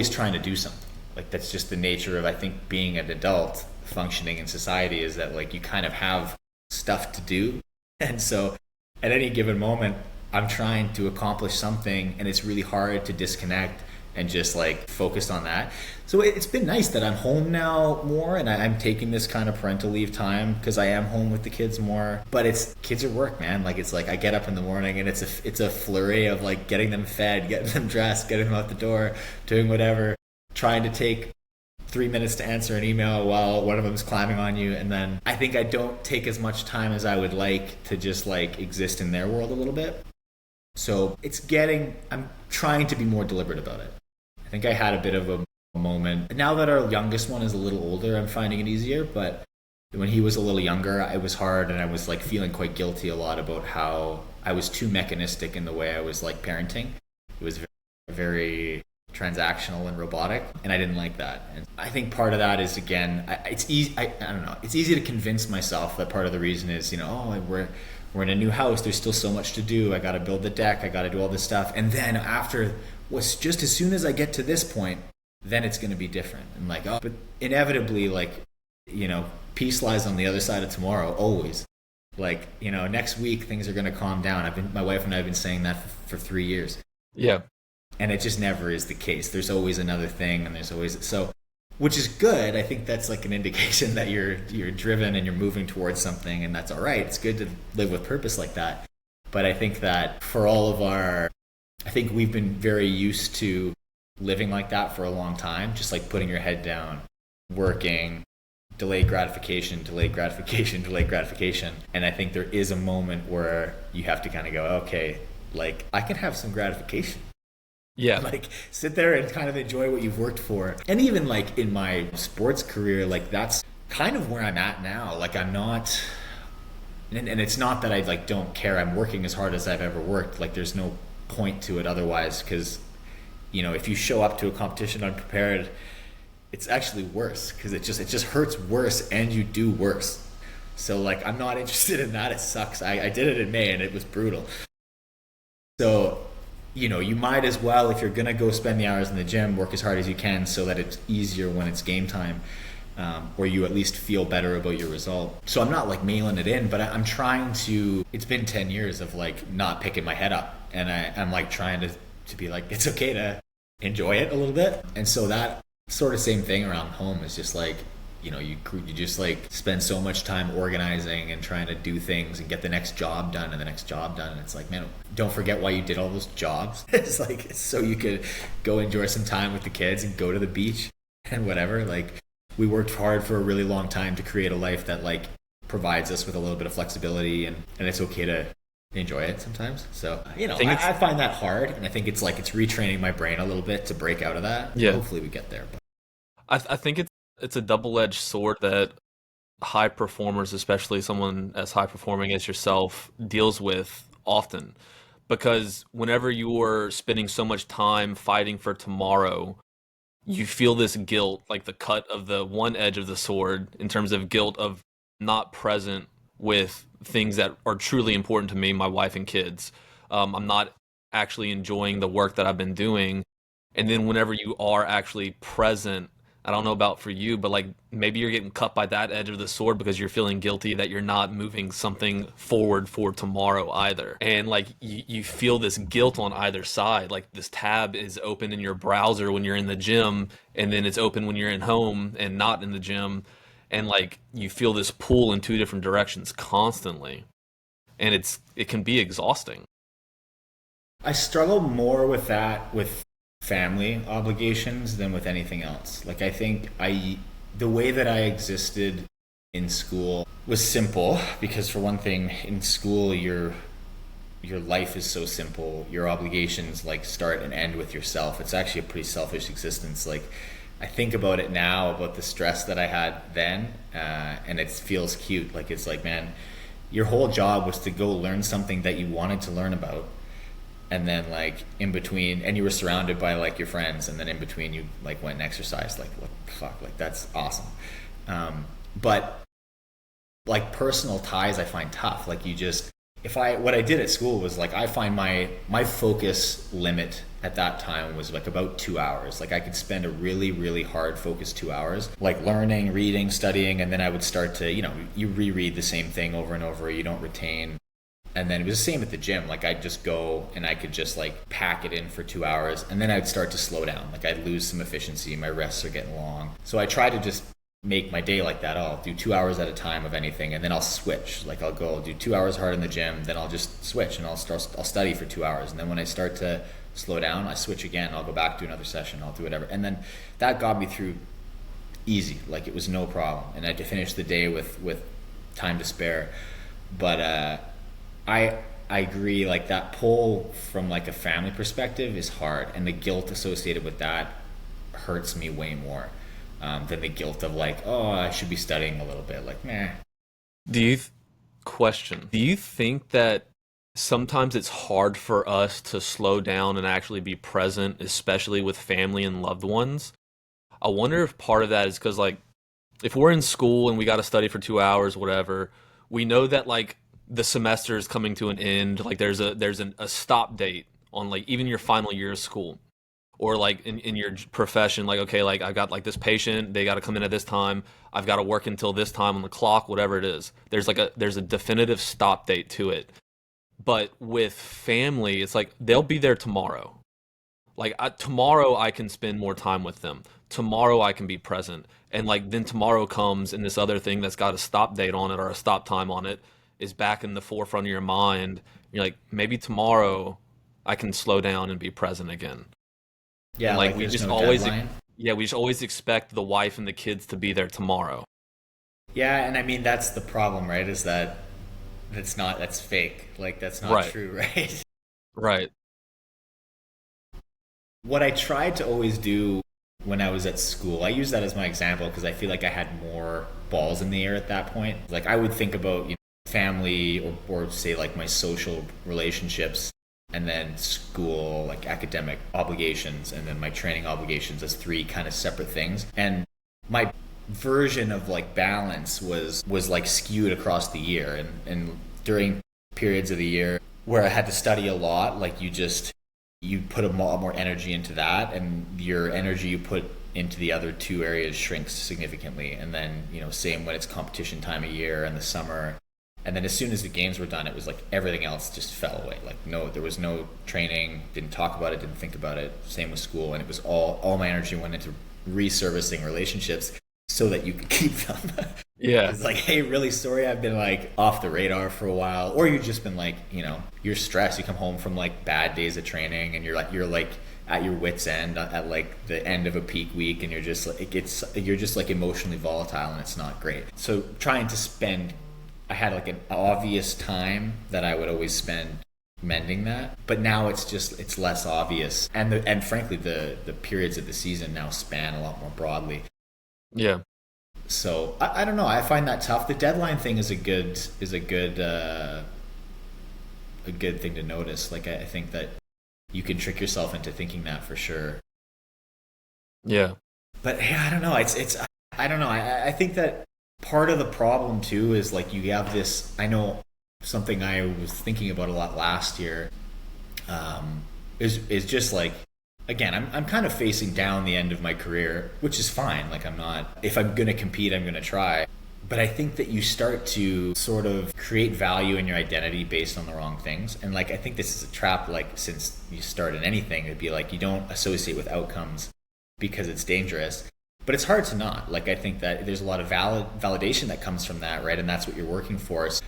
trying to do something. Like that's just the nature of, I think, being an adult functioning in society, is that like you kind of have stuff to do. And so at any given moment, I'm trying to accomplish something, and it's really hard to disconnect and just like focus on that. So it's been nice that I'm home now more, and I'm taking this kind of parental leave time because I am home with the kids more. But kids are work, man. Like it's like I get up in the morning, and it's a flurry of like getting them fed, getting them dressed, getting them out the door, doing whatever, trying to take 3 minutes to answer an email while one of them is climbing on you. And then I think I don't take as much time as I would like to just like exist in their world a little bit. So I'm trying to be more deliberate about it. I think I had a bit of a moment. Now that our youngest one is a little older, I'm finding it easier. But when he was a little younger, it was hard, and I was like feeling quite guilty a lot about how I was too mechanistic in the way I was like parenting. It was very, very transactional and robotic, and I didn't like that. And I think part of that is, again, it's easy. I don't know. It's easy to convince myself that part of the reason is, we're in a new house. There's still so much to do. I got to build the deck. I got to do all this stuff. And then just as soon as I get to this point, then it's going to be different. And like, but inevitably, like, peace lies on the other side of tomorrow, always. Like, next week things are going to calm down. My wife and I have been saying that for 3 years. Yeah. And it just never is the case. There's always another thing, and there's always which is good. I think that's like an indication that you're driven and you're moving towards something, and that's all right. It's good to live with purpose like that. But I think that for all of I think we've been very used to living like that for a long time, just like putting your head down, working, delayed gratification, delayed gratification, delayed gratification. And I think there is a moment where you have to kind of go, okay, like I can have some gratification. Yeah. Like sit there and kind of enjoy what you've worked for. And even like in my sports career, like that's kind of where I'm at now. Like I'm not, and it's not that I like don't care. I'm working as hard as I've ever worked. Like there's no point to it otherwise, because if you show up to a competition unprepared, it's actually worse, because it just hurts worse and you do worse. So like I'm not interested in that. It sucks. I did it in May and it was brutal. So you might as well, if you're gonna go spend the hours in the gym, work as hard as you can so that it's easier when it's game time, or you at least feel better about your result. So I'm not like mailing it in, but I'm trying to. It's been 10 years of like not picking my head up, and I'm like trying to be like, it's okay to enjoy it a little bit. And so that sort of same thing around home is just like, you just like spend so much time organizing and trying to do things and get the next job done and the next job done, and it's like, man, don't forget why you did all those jobs. It's like it's so you could go enjoy some time with the kids and go to the beach and whatever. Like we worked hard for a really long time to create a life that like provides us with a little bit of flexibility, and it's okay to enjoy it sometimes. So I find that hard, and I think it's like it's retraining my brain a little bit to break out of that. Yeah. Hopefully we get there. But I think it's a double-edged sword that high performers, especially someone as high performing as yourself, deals with often. Because whenever you're spending so much time fighting for tomorrow, you feel this guilt, like the cut of the one edge of the sword, in terms of guilt of not present with things that are truly important to me, my wife and kids. I'm not actually enjoying the work that I've been doing. And then whenever you are actually present, I don't know about for you, but like maybe you're getting cut by that edge of the sword because you're feeling guilty that you're not moving something forward for tomorrow either. And like you feel this guilt on either side. Like this tab is open in your browser when you're in the gym, and then it's open when you're in home and not in the gym. And like you feel this pull in two different directions constantly. And it can be exhausting. I struggle more with that with family obligations than with anything else. Like I think the way that I existed in school was simple, because for one thing, in school your life is so simple. Your obligations like start and end with yourself. It's actually a pretty selfish existence. Like I think about it now, about the stress that I had then, and it feels cute. Like it's like, man, your whole job was to go learn something that you wanted to learn about, and then like in between, and you were surrounded by like your friends, and then in between you like went and exercised. Like what the fuck, like that's awesome. But like personal ties I find tough. Like what I did at school was like, I find my focus limit at that time was like about 2 hours. Like I could spend a really, really hard focus 2 hours, like learning, reading, studying, and then I would start to, you reread the same thing over and over, you don't retain. And then it was the same at the gym. Like I'd just go and I could just like pack it in for 2 hours, and then I'd start to slow down. Like I'd lose some efficiency. My rests are getting long. So I try to just make my day like that. I'll do 2 hours at a time of anything, and then I'll switch. Like I'll do 2 hours hard in the gym, then I'll just switch and I'll study for 2 hours. And then when I start to slow down, I switch again. I'll go back to another session. I'll do whatever. And then that got me through easy. Like it was no problem. And I finished the day with time to spare. But I agree, like that pull from like a family perspective is hard, and the guilt associated with that hurts me way more than the guilt of like, oh, I should be studying a little bit. Like, nah. Do you think that sometimes it's hard for us to slow down and actually be present, especially with family and loved ones? I wonder if part of that is because like if we're in school and we got to study for 2 hours, whatever, we know that like the semester is coming to an end. Like there's a stop date on like even your final year of school, or like in your profession, like, okay, like I got like this patient, they got to come in at this time. I've got to work until this time on the clock, whatever it is. There's a definitive stop date to it. But with family, it's like they'll be there tomorrow. Like tomorrow I can spend more time with them. Tomorrow I can be present. And like then tomorrow comes and this other thing that's got a stop date on it or a stop time on it is back in the forefront of your mind. You're like, maybe tomorrow I can slow down and be present again. Yeah, and like we just always deadline. we just always expect the wife and the kids to be there tomorrow. Yeah, and I mean that's the problem, right? Is that that's fake. Like that's not Right. true, right? Right. What I tried to always do when I was at school, I use that as my example because I feel like I had more balls in the air at that point. Like I would think about, family or say like my social relationships and then school, like academic obligations, and then my training obligations as three kind of separate things. And my version of like balance was like skewed across the year. And during periods of the year where I had to study a lot, like you put a lot more energy into that, and your energy you put into the other two areas shrinks significantly. And then, same when it's competition time of year and the summer. And then as soon as the games were done, it was like everything else just fell away. Like there was no training, didn't talk about it, didn't think about it. Same with school. And it was all my energy went into resurfacing relationships so that you could keep them. Yeah. It's like, hey, really sorry I've been like off the radar for a while. Or you've just been like, you're stressed. You come home from like bad days of training and you're like at your wit's end at like the end of a peak week, and you're just like emotionally volatile, and it's not great. So trying to spend, I had like an obvious time that I would always spend mending that, but now it's less obvious, and frankly the periods of the season now span a lot more broadly. Yeah. So I don't know. I find that tough. The deadline thing is a good thing to notice. Like I think that you can trick yourself into thinking that for sure. Yeah. But yeah, I don't know. I don't know. I think that part of the problem too is like you have this. I know something I was thinking about a lot last year. Is just like, again, I'm kind of facing down the end of my career, which is fine. Like if I'm going to compete, I'm going to try. But I think that you start to sort of create value in your identity based on the wrong things. And like, I think this is a trap, like since you start in anything, it'd be like, you don't associate with outcomes because it's dangerous, but it's hard to not. Like, I think that there's a lot of validation that comes from that, right? And that's what you're working for. So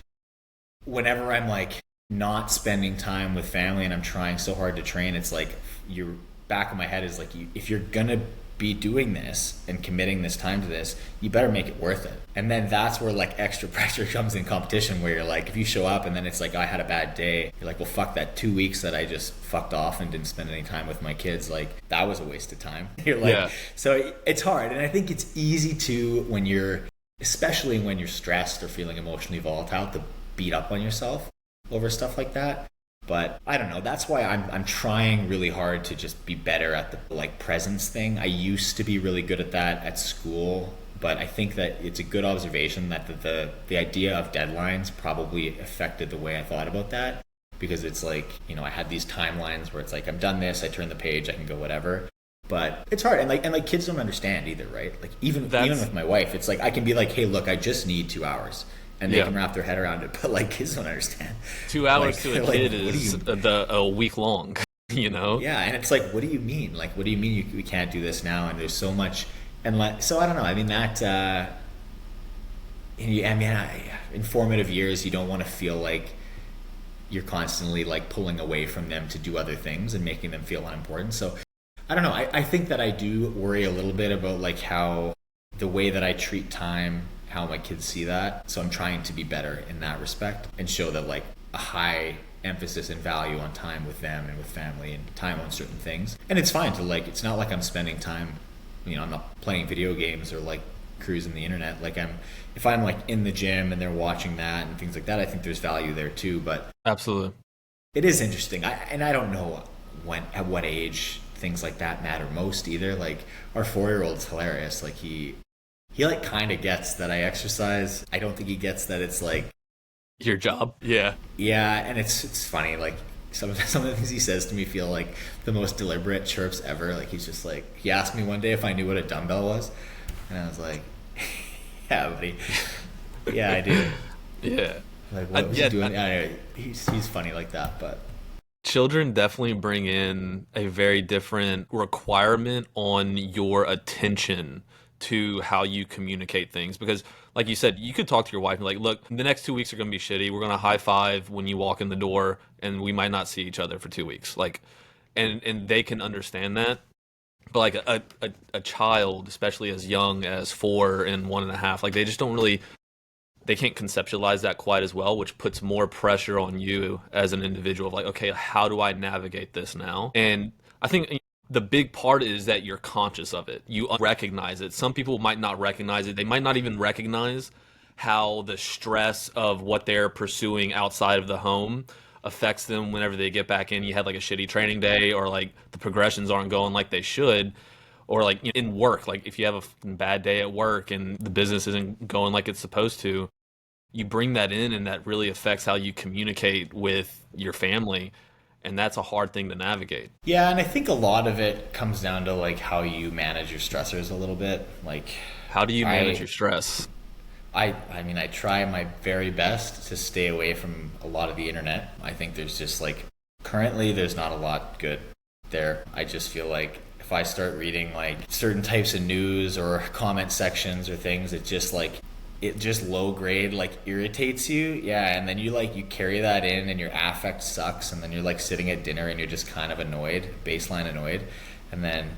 whenever I'm like not spending time with family and I'm trying so hard to train, it's like your back of my head is like, if you're gonna be doing this and committing this time to this, you better make it worth it. And then that's where like extra pressure comes in competition, where you're like, if you show up and then it's like, I had a bad day, you're like, well, fuck that 2 weeks that I just fucked off and didn't spend any time with my kids, like that was a waste of time. You're like, yeah. So it's hard. And I think it's easy to, especially when you're stressed or feeling emotionally volatile, to beat up on yourself over stuff like that. But I don't know. That's why I'm trying really hard to just be better at the like presence thing. I used to be really good at that at school, but I think that it's a good observation that the idea of deadlines probably affected the way I thought about that, because it's like, I had these timelines where it's like, I'm done this, I turn the page, I can go whatever. But it's hard, and like kids don't understand either, right? Like even with my wife, it's like I can be like, hey, look, I just need 2 hours. And they can wrap their head around it, but like kids don't understand. 2 hours to a kid is a week long, Yeah, and it's like, what do you mean? Like, what do you mean we can't do this now? And there's so much, and like, so I don't know. I mean that. In formative years, you don't want to feel like you're constantly like pulling away from them to do other things and making them feel unimportant. So I don't know. I think that I do worry a little bit about like how the way that I treat time, how my kids see that. So I'm trying to be better in that respect and show that like a high emphasis and value on time with them and with family and time on certain things. And it's fine to like, it's not like I'm spending time, I'm not playing video games or like cruising the internet. Like if I'm like in the gym and they're watching that and things like that, I think there's value there too. But absolutely, it is interesting. I don't know at what age things like that matter most either. Like our 4-year-old's hilarious. Like he like kind of gets that I exercise. I don't think he gets that it's like your job. Yeah. Yeah, and it's funny. Like some of the things he says to me feel like the most deliberate chirps ever. Like he's just like, he asked me one day if I knew what a dumbbell was, and I was like, yeah, buddy. Yeah, I do. Yeah. Like what was he doing? He's funny like that, but. Children definitely bring in a very different requirement on your attention to how you communicate things, because like you said, you could talk to your wife and be like, look, the next 2 weeks are going to be shitty. We're going to high five when you walk in the door and we might not see each other for 2 weeks. Like, and they can understand that. But like a child, especially as young as 4 and 1.5, like they just don't really, they can't conceptualize that quite as well, which puts more pressure on you as an individual of like, okay, how do I navigate this now? And I think the big part is that you're conscious of it. You recognize it. Some people might not recognize it. They might not even recognize how the stress of what they're pursuing outside of the home affects them whenever they get back in. You had like a shitty training day, or like the progressions aren't going like they should, or like in work, like if you have a bad day at work and the business isn't going like it's supposed to, you bring that in, and that really affects how you communicate with your family, and that's a hard thing to navigate. Yeah, and I think a lot of it comes down to like how you manage your stressors a little bit. Like, How do you manage your stress? I mean, I try my very best to stay away from a lot of the internet. I think there's just like, currently there's not a lot good there. I just feel like if I start reading like certain types of news or comment sections or things, it just low grade like irritates you. Yeah, and then you carry that in and your affect sucks, and then you're like sitting at dinner and you're just kind of annoyed, baseline annoyed. And then,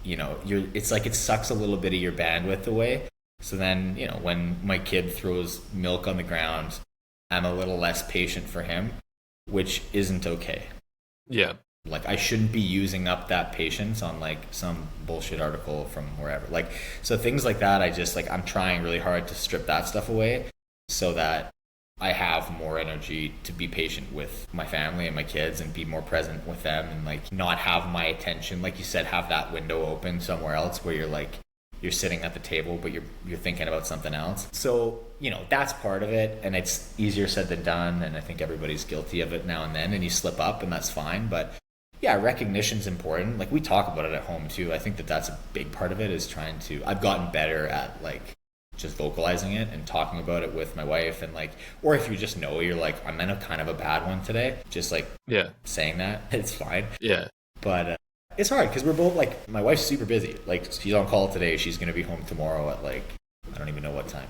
it's like it sucks a little bit of your bandwidth away. So then, when my kid throws milk on the ground, I'm a little less patient for him, which isn't okay. Yeah. Like, I shouldn't be using up that patience on like some bullshit article from wherever. Like, so things like that, I'm trying really hard to strip that stuff away so that I have more energy to be patient with my family and my kids and be more present with them, and like not have my attention, like you said, have that window open somewhere else where you're sitting at the table, but you're thinking about something else. So, that's part of it, and it's easier said than done, and I think everybody's guilty of it now and then, and you slip up, and that's fine. But yeah, recognition's important. Like, we talk about it at home too. I think that's a big part of it, is I've gotten better at like just vocalizing it and talking about it with my wife, and like, or if you just know you're like, I'm in a kind of a bad one today, just like saying that, it's fine. Yeah. But it's hard because we're both like, my wife's super busy. Like, she's on call today. She's going to be home tomorrow at like, I don't even know what time.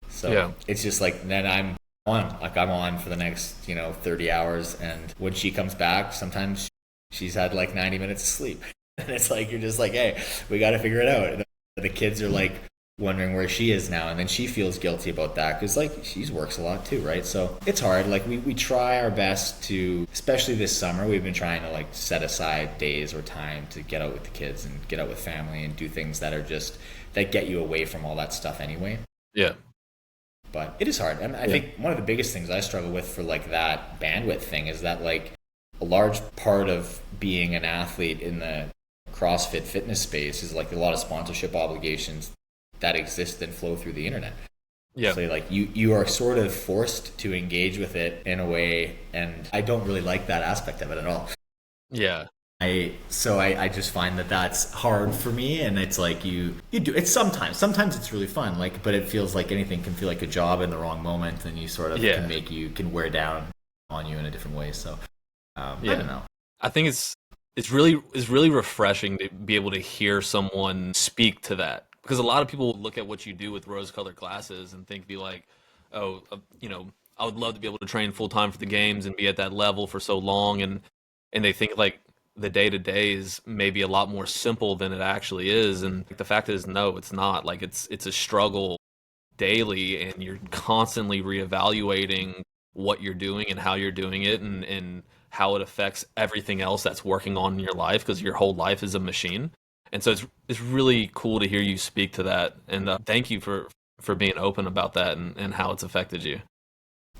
So It's just like, then I'm on for the next, 30 hours. And when she comes back, sometimes she's had like 90 minutes of sleep. And it's like, you're just like, hey, we got to figure it out. And the kids are like wondering where she is now. And then she feels guilty about that because like she works a lot too, right? So it's hard. Like, we try our best to, especially this summer, we've been trying to like set aside days or time to get out with the kids and get out with family and do things that get you away from all that stuff anyway. Yeah. But it is hard. And I think one of the biggest things I struggle with for like that bandwidth thing is that like a large part of being an athlete in the CrossFit fitness space is like a lot of sponsorship obligations that exist and flow through the internet. Yeah. So like you are sort of forced to engage with it in a way, and I don't really like that aspect of it at all. Yeah. I just find that that's hard for me, and it's like you do it sometimes it's really fun, like, but it feels like anything can feel like a job in the wrong moment, and you sort of can wear down on you in a different way. So I don't know. I think it's really refreshing to be able to hear someone speak to that, because a lot of people look at what you do with rose-colored glasses and be like, oh, I would love to be able to train full time for the games and be at that level for so long, and they think like the day-to-day is maybe a lot more simple than it actually is. And the fact is, no, it's not. Like, it's a struggle daily, and you're constantly reevaluating what you're doing and how you're doing it, and how it affects everything else that's working on in your life, because your whole life is a machine. And so it's really cool to hear you speak to that, and thank you for being open about that and how it's affected you.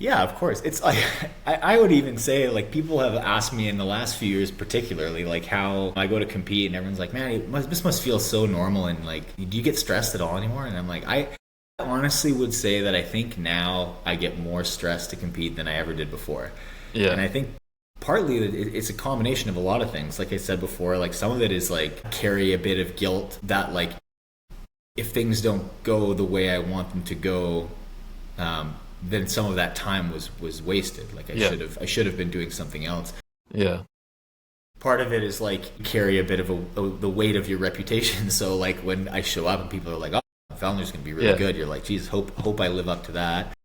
Yeah, of course. It's like, I would even say, like, people have asked me in the last few years particularly, like, how I go to compete and everyone's like, man, this must feel so normal, and like, do you get stressed at all anymore? And I'm like, I honestly would say that I think now I get more stressed to compete than I ever did before. Yeah. And I think partly it's a combination of a lot of things. Like I said before, like, some of it is like carry a bit of guilt that like, if things don't go the way I want them to go, then some of that time was wasted. Like, I should have been doing something else. Yeah. Part of it is like carry a bit of the weight of your reputation. So like, when I show up and people are like, oh, Vellner's gonna be really good, you're like, geez, hope I live up to that.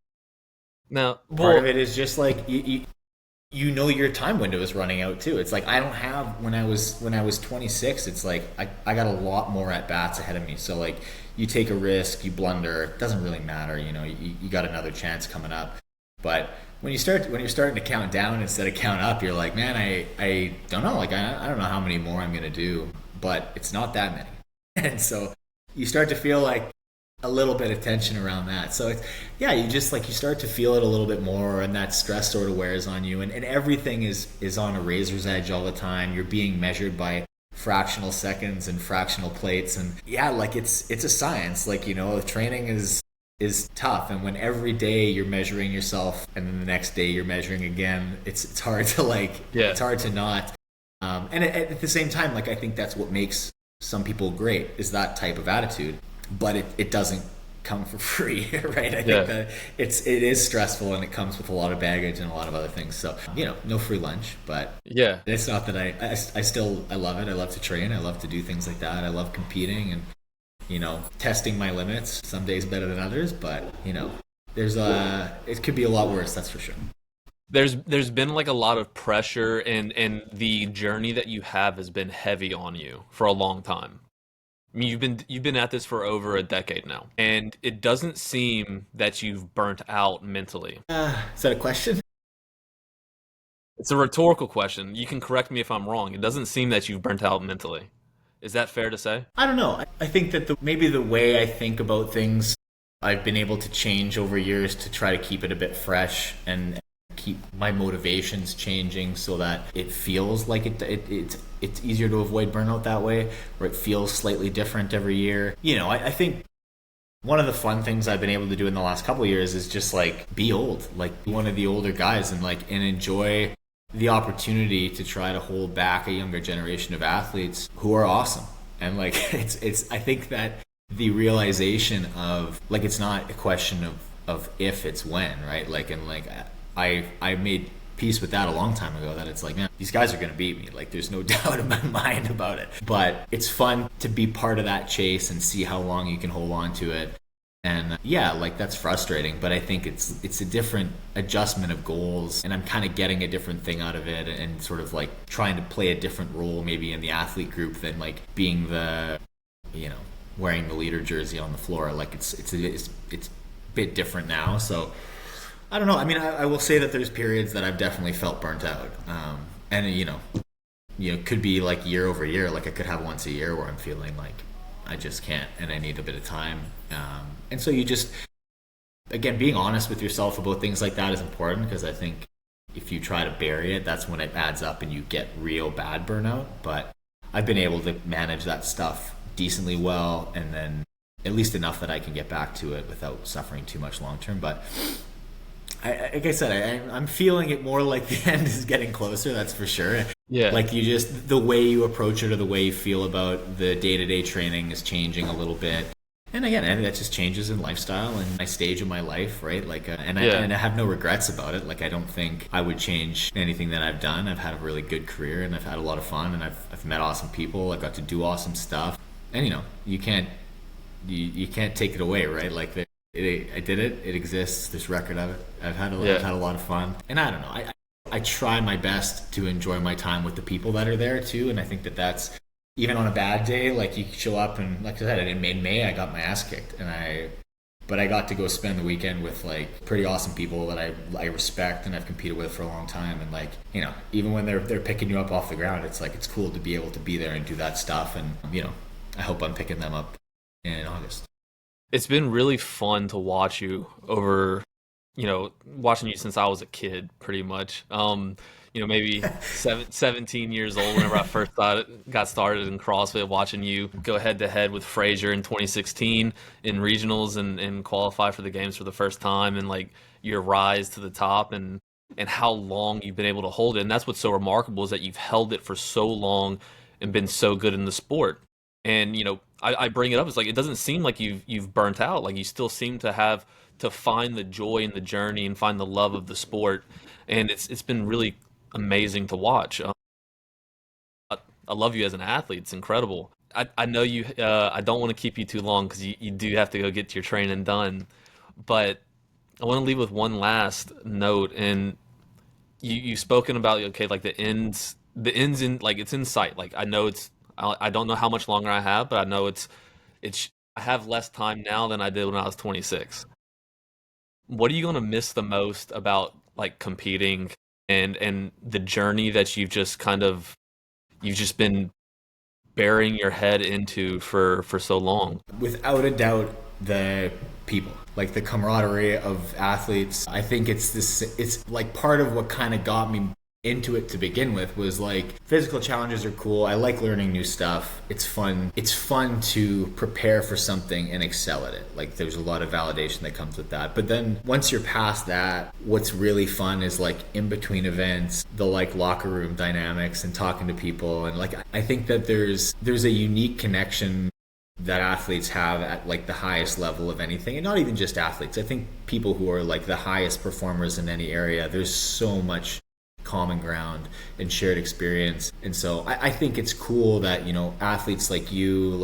Now, part of it is just like you know your time window is running out too. It's like, I don't have, when I was 26, it's like I got a lot more at bats ahead of me. So like, you take a risk, you blunder, it doesn't really matter, you got another chance coming up. But when you're starting to count down instead of count up, you're like, man, I don't know, like, I don't know how many more I'm gonna do. but it's not that many. And so you start to feel like a little bit of tension around that. So it's, yeah, you just like, you start to feel it a little bit more, and that stress sort of wears on you, and everything is on a razor's edge all the time. You're being measured by fractional seconds and fractional plates, and yeah, like it's a science. Like, you know, training is tough, and when every day you're measuring yourself and then the next day you're measuring again, it's hard to it's hard to not and at the same time, like, I think that's what makes some people great, is that type of attitude, but it doesn't come for free. Right? I think that it is stressful, and it comes with a lot of baggage and a lot of other things. So, you know, no free lunch, but Yeah. it's not that I love it. I love to train. I love to do things like that. I love competing and, you know, testing my limits. Some days better than others, but, you know, it could be a lot worse, that's for sure. There's been like a lot of pressure, and the journey that you have has been heavy on you for a long time. I mean, you've been at this for over a decade now, and it doesn't seem that you've burnt out mentally. Is that a question? It's a rhetorical question. You can correct me if I'm wrong. It doesn't seem that you've burnt out mentally. Is that fair to say? I don't know. I think that maybe the way I think about things, I've been able to change over years to try to keep it a bit fresh and keep my motivations changing so that it feels like it's easier to avoid burnout that way, or it feels slightly different every year. You know, I think one of the fun things I've been able to do in the last couple of years is just like be old, like be one of the older guys, and enjoy the opportunity to try to hold back a younger generation of athletes who are awesome. And like it's I think that the realization of like, it's not a question of if, it's when, right? Like, and like I made peace with that a long time ago, that it's like, man, these guys are going to beat me. Like, there's no doubt in my mind about it. But it's fun to be part of that chase and see how long you can hold on to it. And yeah, like, that's frustrating, but I think it's a different adjustment of goals, and I'm kind of getting a different thing out of it, and sort of like trying to play a different role maybe in the athlete group than like being the, you know, wearing the leader jersey on the floor. Like, it's a bit different now. So I don't know. I mean, I will say that there's periods that I've definitely felt burnt out. And you know, could be like year over year. Like, I could have once a year where I'm feeling like I just can't, and I need a bit of time. And so you just, again, being honest with yourself about things like that is important, because I think if you try to bury it, that's when it adds up and you get real bad burnout. But I've been able to manage that stuff decently well, and then at least enough that I can get back to it without suffering too much long term. But like I said, I'm feeling it more like the end is getting closer, that's for sure. Yeah. Like, you just, the way you approach it, or the way you feel about the day-to-day training is changing a little bit. And again, and that just changes in lifestyle and my stage of my life, right? Like, and I have no regrets about it. Like, I don't think I would change anything that I've done. I've had a really good career, and I've had a lot of fun, and I've met awesome people. I got to do awesome stuff. And, you know, you can't take it away, right? Like, I did it. It exists. There's record of it. I've had a lot of fun, and I don't know. I try my best to enjoy my time with the people that are there too, and I think that that's, even on a bad day, like, you show up, and like I said, in May I got my ass kicked, but I got to go spend the weekend with like pretty awesome people that I respect and I've competed with for a long time, and like, you know, even when they're picking you up off the ground, it's like, it's cool to be able to be there and do that stuff, and you know, I hope I'm picking them up in August. It's been really fun to watch you over, watching you since I was a kid, pretty much. Maybe 17 years old whenever I first got started in CrossFit, watching you go head to head with Frazier in 2016 in regionals and qualify for the games for the first time, and like your rise to the top, and how long you've been able to hold it. And that's what's so remarkable, is that you've held it for so long and been so good in the sport. And I bring it up, it's like, it doesn't seem like you've burnt out. Like, you still seem to have to find the joy in the journey and find the love of the sport, and it's been really amazing to watch. I love you as an athlete. It's incredible. I know you. I don't want to keep you too long, because you do have to go get your training done, but I want to leave with one last note. And you've spoken about, okay, like the ends in, like, it's in sight. Like, I know I don't know how much longer I have, but I know I have less time now than I did when I was 26. What are you going to miss the most about like competing and the journey that you've just been burying your head into for so long? Without a doubt, the people, like the camaraderie of athletes. I think it's like part of what kind of got me into it to begin with was like physical challenges are cool. I like learning new stuff. It's fun. It's fun to prepare for something and excel at it. Like there's a lot of validation that comes with that. But then once you're past that, what's really fun is like in between events, the like locker room dynamics and talking to people. And like I think that there's a unique connection that athletes have at like the highest level of anything, and not even just athletes. I think people who are like the highest performers in any area, there's so much common ground and shared experience. And so I think it's cool that, you know, athletes like you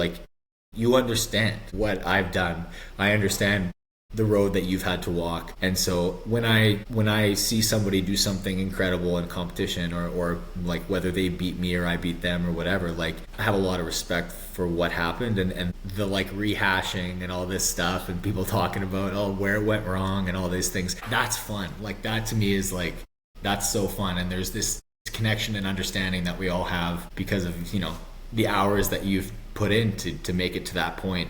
understand what I've done. I understand the road that you've had to walk. And so when I see somebody do something incredible in competition, or like whether they beat me or I beat them or whatever, like I have a lot of respect for what happened, and the like rehashing and all this stuff and people talking about, oh, where it went wrong and all these things. That's fun. Like that to me is like, that's so fun. And there's this connection and understanding that we all have because of, you know, the hours that you've put in to make it to that point.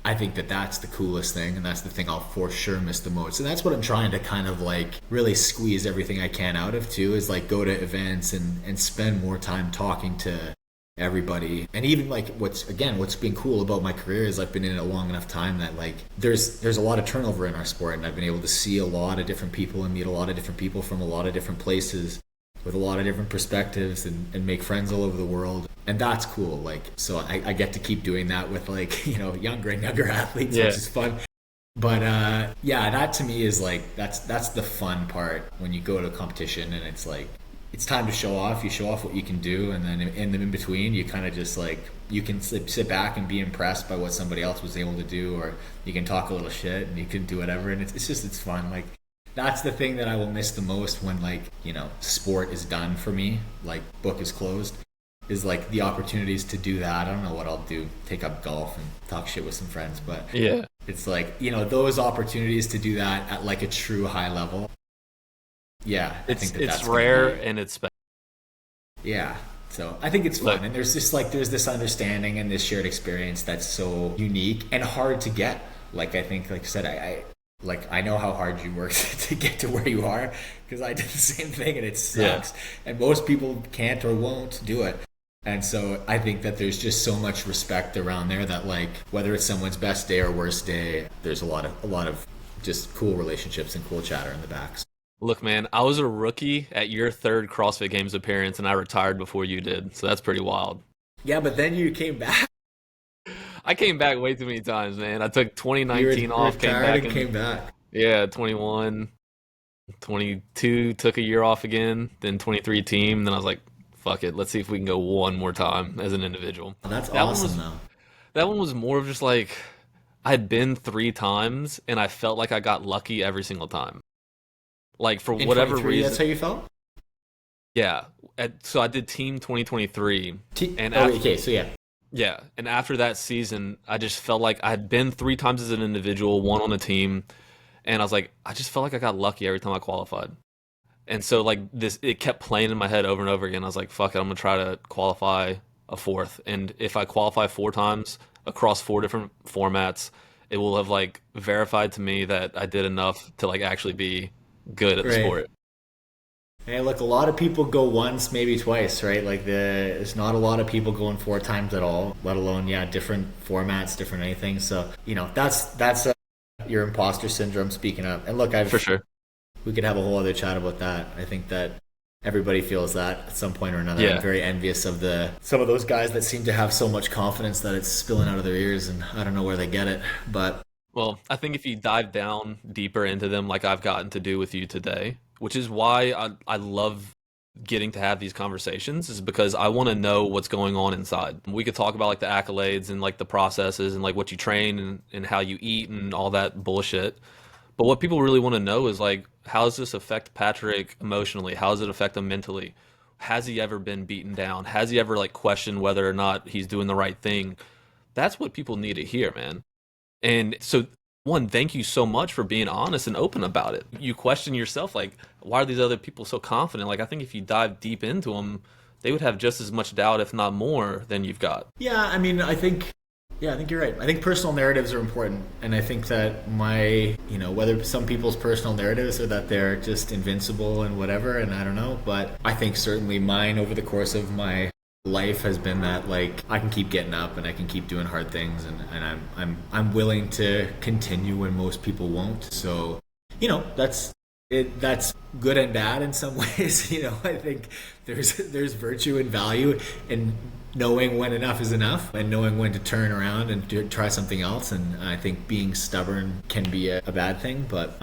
I think that that's the coolest thing, and that's the thing I'll for sure miss the most. And that's what I'm trying to kind of like really squeeze everything I can out of too, is like go to events and spend more time talking to everybody. And even like what's been cool about my career is I've been in it a long enough time that like there's a lot of turnover in our sport, and I've been able to see a lot of different people and meet a lot of different people from a lot of different places with a lot of different perspectives, and make friends all over the world. And that's cool. Like, so I get to keep doing that with like, you know, younger and younger athletes, which is fun. But yeah, that to me is like, that's the fun part when you go to a competition and it's like, it's time to show off. You show off what you can do, and then in between, you kind of just like, you can sit back and be impressed by what somebody else was able to do, or you can talk a little shit and you can do whatever, and it's fun. Like, that's the thing that I will miss the most when, like, you know, sport is done for me, like book is closed, is like the opportunities to do that. I don't know what I'll do, take up golf and talk shit with some friends, but Yeah. it's like, you know, those opportunities to do that at like a true high level. Yeah, I think It's rare and it's special. Yeah. So I think it's fun. And there's just like, there's this understanding and this shared experience that's so unique and hard to get. Like, I think, like I said, I know how hard you worked to get to where you are, because I did the same thing and it sucks. Yeah. And most people can't or won't do it. And so I think that there's just so much respect around there that, like, whether it's someone's best day or worst day, there's a lot of just cool relationships and cool chatter in the backs. Look, man, I was a rookie at your third CrossFit Games appearance, and I retired before you did. So that's pretty wild. Yeah, but then you came back. I came back way too many times, man. I took 2019 off, came back. Yeah, 21, 22, took a year off again, then 23 team. Then I was like, fuck it, let's see if we can go one more time as an individual. That's awesome, though. That one was more of just like, I'd been 3 times, and I felt like I got lucky every single time. Like, for whatever reason. That's how you felt? Yeah. So I did Team 2023. Okay, so yeah. Yeah, and after that season, I just felt like I had been 3 times as an individual, 1 on a team, and I was like, I just felt like I got lucky every time I qualified. And so, like, it kept playing in my head over and over again. I was like, fuck it, I'm going to try to qualify a 4th. And if I qualify 4 times across 4 different formats, it will have, like, verified to me that I did enough to, like, actually be good at the sport. Hey, look, a lot of people go once, maybe twice, right? Like, there's not a lot of people going 4 times at all, let alone, different formats, different anything. So, you know, that's your imposter syndrome speaking up. And look, for sure, we could have a whole other chat about that. I think that everybody feels that at some point or another. Yeah. I'm very envious of some of those guys that seem to have so much confidence that it's spilling out of their ears, and I don't know where they get it, but... Well, I think if you dive down deeper into them, like I've gotten to do with you today, which is why I love getting to have these conversations, is because I want to know what's going on inside. We could talk about like the accolades and like the processes and like what you train and how you eat and all that bullshit. But what people really want to know is like, how does this affect Patrick emotionally? How does it affect him mentally? Has he ever been beaten down? Has he ever like questioned whether or not he's doing the right thing? That's what people need to hear, man. And so, one, thank you so much for being honest and open about it. You question yourself, like, why are these other people so confident? Like, I think if you dive deep into them, they would have just as much doubt, if not more, than you've got. Yeah, I mean, I think you're right. I think personal narratives are important. And I think that whether some people's personal narratives are that they're just invincible and whatever, and I don't know, but I think certainly mine over the course of my life has been that, like, I can keep getting up and I can keep doing hard things, and I'm willing to continue when most people won't. So, that's it. That's good and bad in some ways. I think there's virtue and value in knowing when enough is enough and knowing when to turn around and try something else. And I think being stubborn can be a bad thing, but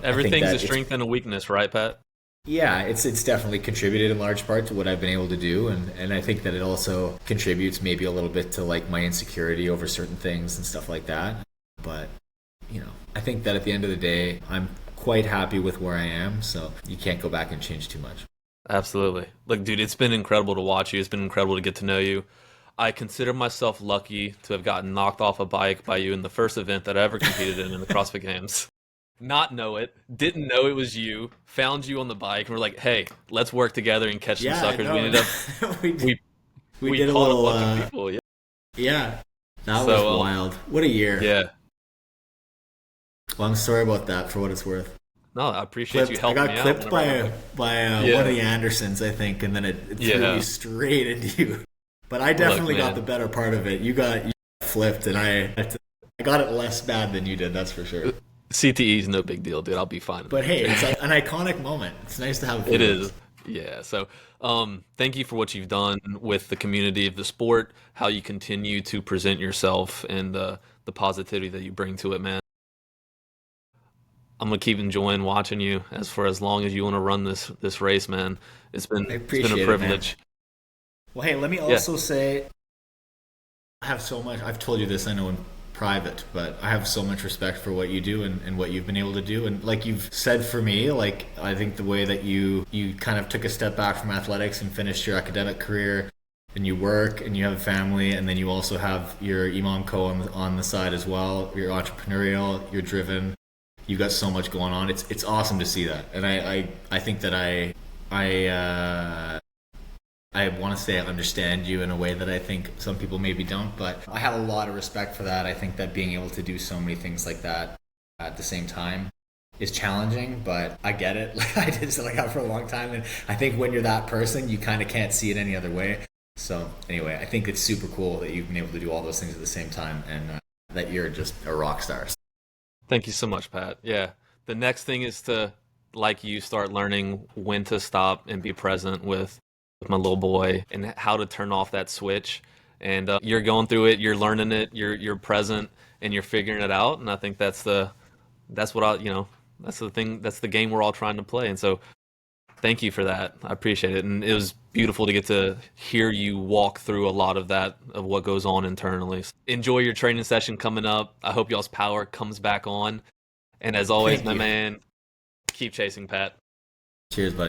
Everything's a strength and a weakness, right, Pat? yeah, it's definitely contributed in large part to what I've been able to do, and I think that it also contributes maybe a little bit to, like, my insecurity over certain things and stuff like that. But I think that at the end of the day, I'm quite happy with where I am, so you can't go back and change too much. Absolutely. Look, dude, it's been incredible to watch you. It's been incredible to get to know you. I consider myself lucky to have gotten knocked off a bike by you in the first event that I ever competed in the CrossFit Games. Not know it, didn't know it was you, found you on the bike, and we're like, hey, let's work together and catch some suckers. No, We ended up, we did, we did a caught little. a bunch of people. Yeah. Yeah, that So, was wild. What a year. Yeah. Long story about that, for what it's worth. No, I appreciate you I helping got me clipped out. by Yeah. one of the Andersons, I think, and then it threw Yeah. me straight into you. But I definitely got man. the better part of it. You got flipped, and I got it less bad than you did. That's for sure. CTE is no big deal, dude. I'll be fine. But hey, it's like an iconic moment. It's nice to have. It is. Yeah. So, thank you for what you've done with the community of the sport, how you continue to present yourself, and the positivity that you bring to it, man. I'm gonna keep enjoying watching you as long as you want to run this race, man. It's been I a appreciate it, man. privilege. Well, hey, let me also say, I have so much. I've told you this, I know, in private, but I have so much respect for what you do and what you've been able to do. And like you've said, for me, like, I think the way that you kind of took a step back from athletics and finished your academic career, and you work and you have a family, and then you also have your Imam Co on the side as well. You're entrepreneurial, you're driven, you've got so much going on. It's awesome to see that. And I think that I want to say I understand you in a way that I think some people maybe don't, but I have a lot of respect for that. I think that being able to do so many things like that at the same time is challenging, but I get it. I did something like that for a long time, and I think when you're that person, you kind of can't see it any other way. So anyway, I think it's super cool that you've been able to do all those things at the same time, and that you're just a rock star. Thank you so much, Pat. Yeah. The next thing is to, like you, start learning when to stop and be present with my little boy and how to turn off that switch. And you're going through it, you're learning it, you're present, and you're figuring it out. And I think that's the thing, that's the game we're all trying to play. And so thank you for that. I appreciate it. And it was beautiful to get to hear you walk through a lot of that, of what goes on internally. Enjoy your training session coming up. I hope y'all's power comes back on. And as always, Thank my you. man, keep chasing, Pat. Cheers, buddy.